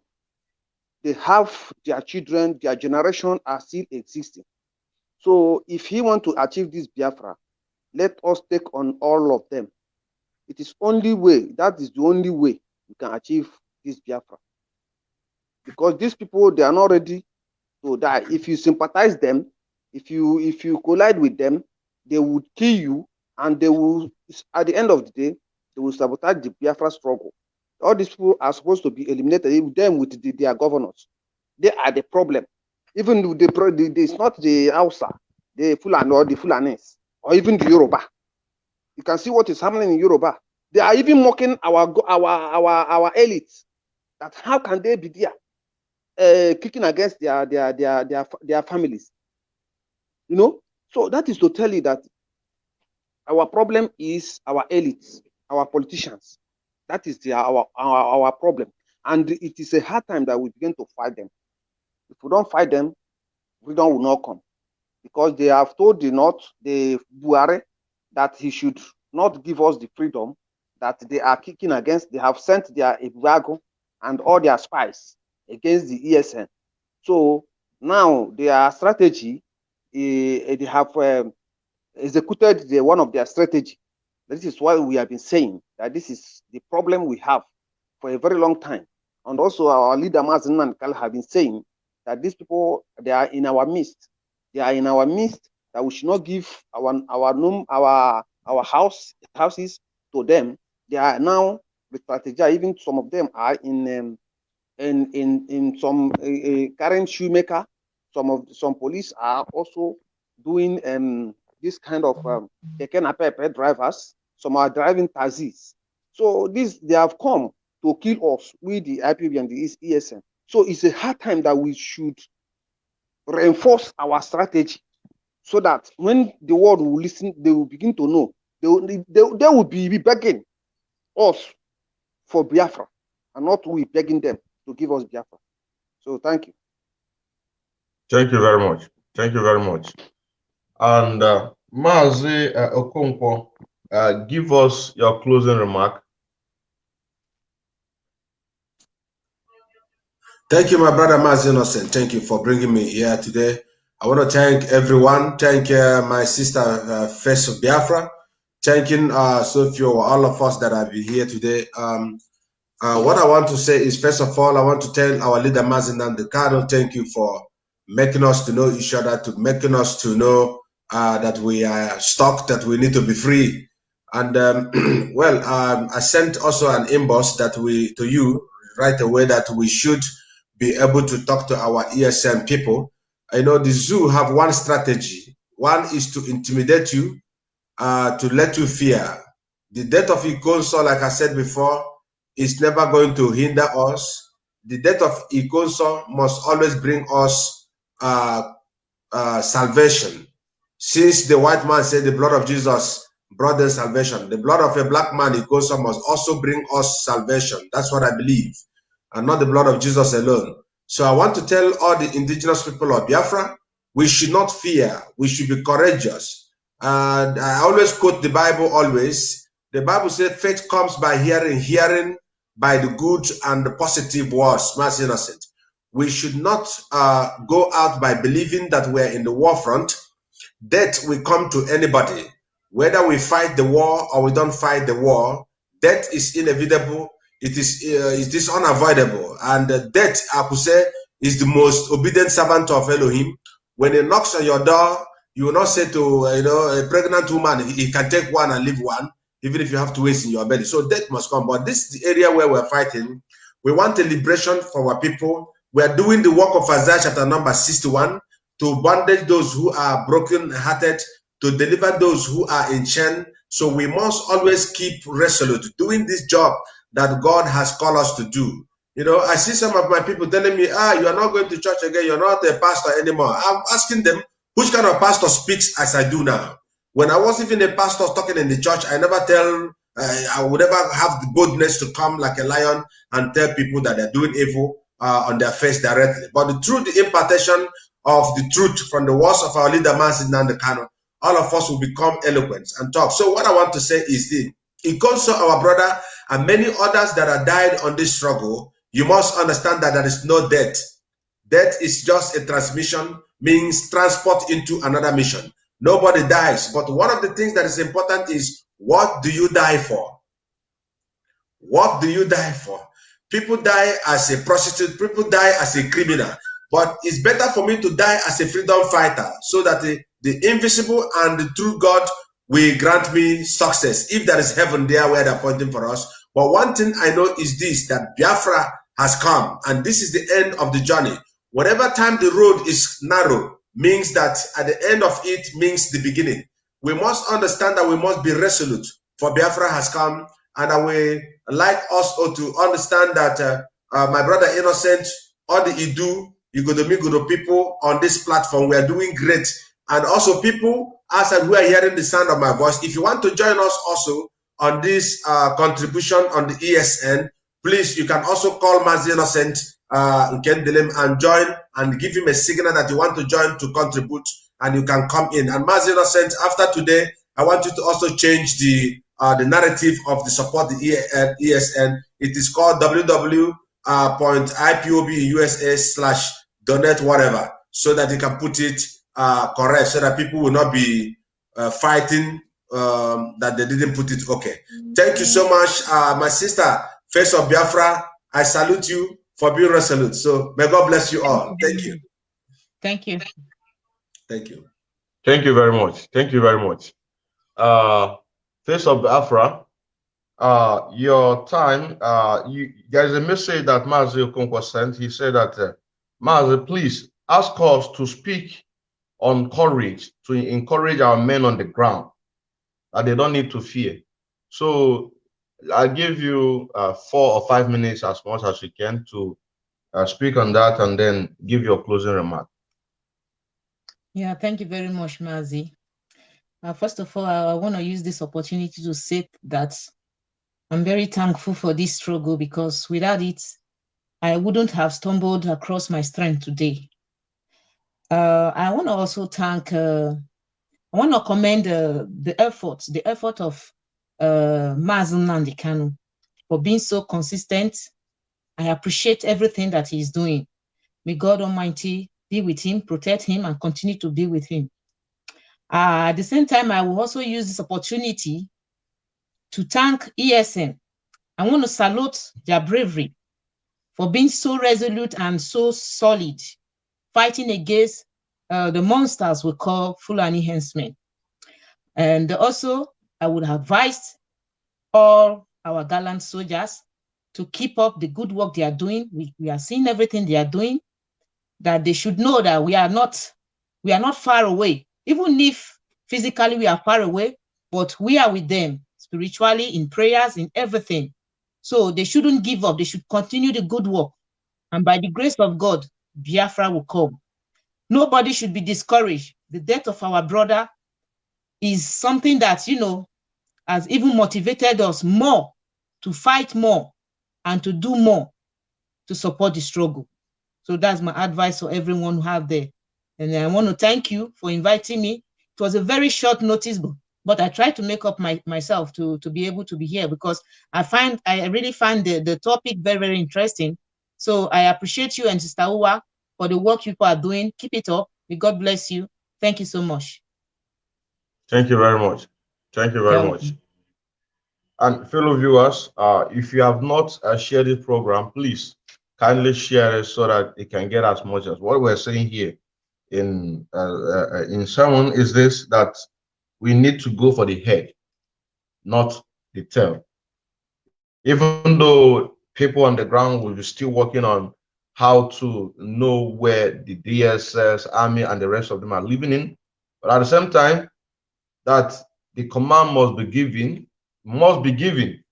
they have their children, their generation are still existing. So if he want to achieve this Biafra, let us take on all of them. It is only way, that is the only way we can achieve this Biafra. Because these people, they are not ready to die. If you sympathize them, if you collide with them, they would kill you, and they will, at the end of the day, they will sabotage the Biafra struggle. All these people are supposed to be eliminated, them with their governors. They are the problem. Even it's not the Hausa, the Fulani or the Fulanis, or even the Yoruba. You can see what is happening in Yoruba. They are even mocking our elites. That how can they be there, kicking against their families? You know. So that is to tell you that our problem is our elites, our politicians. That is our problem. And it is a hard time that we begin to fight them. If we don't fight them, freedom will not come. Because they have told the North, the Buhari, that he should not give us the freedom that they are kicking against. They have sent their Ibuago and all their spies against the ESN. So now their strategy, they have executed one of their strategy. This is why we have been saying that this is the problem we have for a very long time. And also our leader, Mazi Nankal, have been saying that these people, they are in our midst. They are in our midst, that we should not give our houses to them. They are now the strategy. Even some of them are in some current shoemaker. Some police are also doing this kind of Keke Napep drivers. Some are driving taxis. So they have come to kill us with the IPOB and the ESN. So it's a hard time that we should reinforce our strategy so that when the world will listen, they will begin to know. They will be begging us for Biafra and not we begging them to give us Biafra. So thank you. Thank you very much. Thank you very much. And Mazi Okonkwo, give us your closing remark. Thank you, my brother Mazi Innocent. Thank you for bringing me here today. I want to thank everyone. Thank my sister, Face of Biafra. Thanking Sophia, all of us that have been here today. What I want to say is, first of all, I want to tell our leader, Mazi Nnamdi Kanu, thank you for making us to know each other, to making us to know that we are stuck, that we need to be free. And well, I sent also an inbox that to you right away that we should be able to talk to our ESN people. I know the zoo have one strategy. One is to intimidate you, to let you fear. The death of Ikonso, like I said before, is never going to hinder us. The death of Ikonso must always bring us salvation. Since the white man said the blood of Jesus brought them salvation, the blood of a black man, Ikonso, must also bring us salvation. That's what I believe, and not the blood of Jesus alone. So I want to tell all the indigenous people of Biafra, we should not fear. We should be courageous. And I always quote the Bible always. The Bible says faith comes by hearing, hearing by the good and the positive words. Mass Innocent. We should not go out by believing that we're in the war front. Death will come to anybody. Whether we fight the war or we don't fight the war, death is inevitable. It is unavoidable. And death, I could say, is the most obedient servant of Elohim. When he knocks on your door, you will not say to a pregnant woman, he can take one and leave one, even if you have to waste in your belly. So death must come. But this is the area where we're fighting. We want a liberation for our people. We are doing the work of Isaiah chapter number 61 to bandage those who are broken-hearted, to deliver those who are in chain. So we must always keep resolute, doing this job that God has called us to do. You know, I see some of my people telling me, you are not going to church again, you're not a pastor anymore. I'm asking them, which kind of pastor speaks as I do now? When I was even a pastor talking in the church, I never I would never have the boldness to come like a lion and tell people that they're doing evil on their face directly. But the truth, the impartation of the truth from the words of our leader, Mazi Nnamdi Kanu, all of us will become eloquent and talk. So what I want to say is this. Ikonso, our brother, and many others that have died on this struggle, you must understand that there is no death. Death is just a transmission, means transport into another mission. Nobody dies. But one of the things that is important is, what do you die for? What do you die for? People die as a prostitute, people die as a criminal. But it's better for me to die as a freedom fighter so that the invisible and the true God will grant me success. If there is heaven there where they're pointing for us. But one thing I know is this, that Biafra has come, and this is the end of the journey. Whatever time the road is narrow, means that at the end of it means the beginning. We must understand that we must be resolute, for Biafra has come, and I will like us all to understand that my brother Innocent, all the Idu, Igodomigodo people on this platform, we are doing great. And also people outside who are hearing the sound of my voice, if you want to join us also on this contribution on the ESN, please, you can also call Mazi Innocent and join and give him a signal that you want to join to contribute, and you can come in. And Mazi Innocent, after today, I want you to also change the narrative of the support the ESN. It is called www.ipobusa/donate whatever, so that you can put it correct, so that people will not be fighting that they didn't put it okay. Thank you so much, my sister, Face of Biafra. I salute you for being resolute. So may God bless you all. Thank you. Thank you. Thank you. Thank you very much. Thank you very much. Face of Biafra, your time, there's a message that Mazi Okonkwo sent. He said that, Mazi, please ask us to speak on courage, to encourage our men on the ground, that they don't need to fear. So I'll give you 4 or 5 minutes, as much as you can, to speak on that and then give your closing remark. Yeah, thank you very much, Mazi. First of all, I want to use this opportunity to say that I'm very thankful for this struggle, because without it, I wouldn't have stumbled across my strength today. I want to also thank, I want to commend the effort of Mazi Nnamdi Kanu for being so consistent. I appreciate everything that he's doing. May God Almighty be with him, protect him, and continue to be with him. At the same time, I will also use this opportunity to thank ESN. I want to salute their bravery for being so resolute and so solid, fighting against the monsters we call Fulani henchmen. And also, I would advise all our gallant soldiers to keep up the good work they are doing. We are seeing everything they are doing, that they should know that we are not far away. Even if physically we are far away, but we are with them spiritually, in prayers, in everything. So they shouldn't give up. They should continue the good work. And by the grace of God, Biafra will come. Nobody should be discouraged. The death of our brother is something that, you know, has even motivated us more to fight more and to do more to support the struggle. So that's my advice for everyone who have there. And I want to thank you for inviting me. It was a very short notice, but I tried to make up myself to be able to be here, because I really find the topic very, very interesting. So I appreciate you and Sister Uwa for the work you people are doing. Keep it up. May God bless you. Thank you so much. Thank you very much. Thank you very much. And fellow viewers, if you have not shared this program, please kindly share it so that it can get as much as what we're saying here in sermon is this, that we need to go for the head, not the tail. Even though people on the ground will be still working on how to know where the DSS, army, and the rest of them are living in, but at the same time, that the command must be given,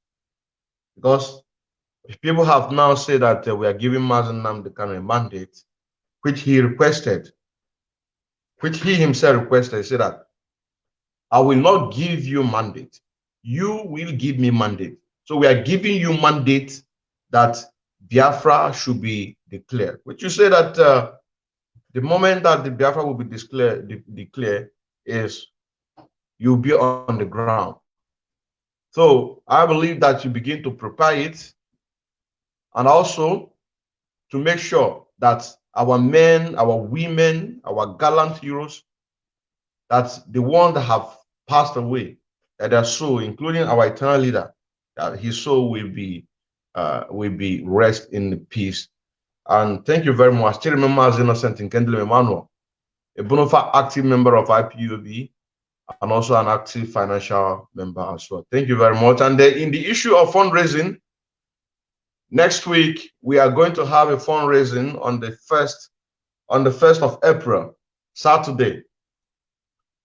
because people have now said that we are giving Mazi Nnamdi Kanu a mandate, which he requested, which he himself requested. He said that I will not give you mandate, you will give me mandate. So we are giving you mandate that Biafra should be declared, which you say that the moment that the Biafra will be declared is you'll be on the ground. So I believe that you begin to prepare it, and also to make sure that our men, our women, our gallant heroes, that the ones that have passed away, that their soul, including our eternal leader, that his soul will be rest in peace. And thank you very much. I still remember as Innocent in Kendall Emmanuel, a bona fide active member of IPOB, and also an active financial member as well. Thank you very much. And in the issue of fundraising, next week we are going to have a fundraising on the 1st of April, Saturday.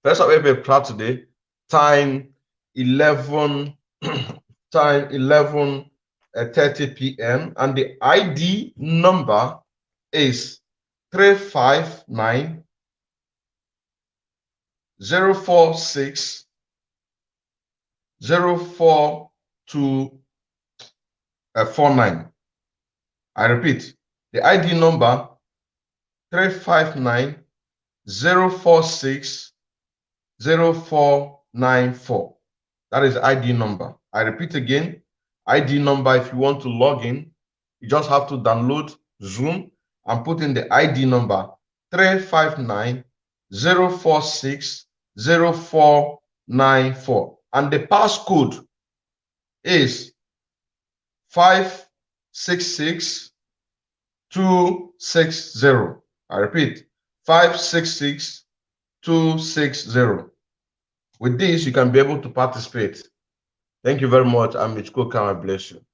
1st of April, Saturday, time 11:30 p.m. and the ID number is 359 046 04249. I repeat, the ID number 359 046 0494. That is ID number. I repeat again, ID number. If you want to log in, you just have to download Zoom and put in the ID number 359 046 0494, and the passcode is 566260. I repeat, 566260. With this, you can be able to participate. Thank you very much. I'm Michko. God bless you.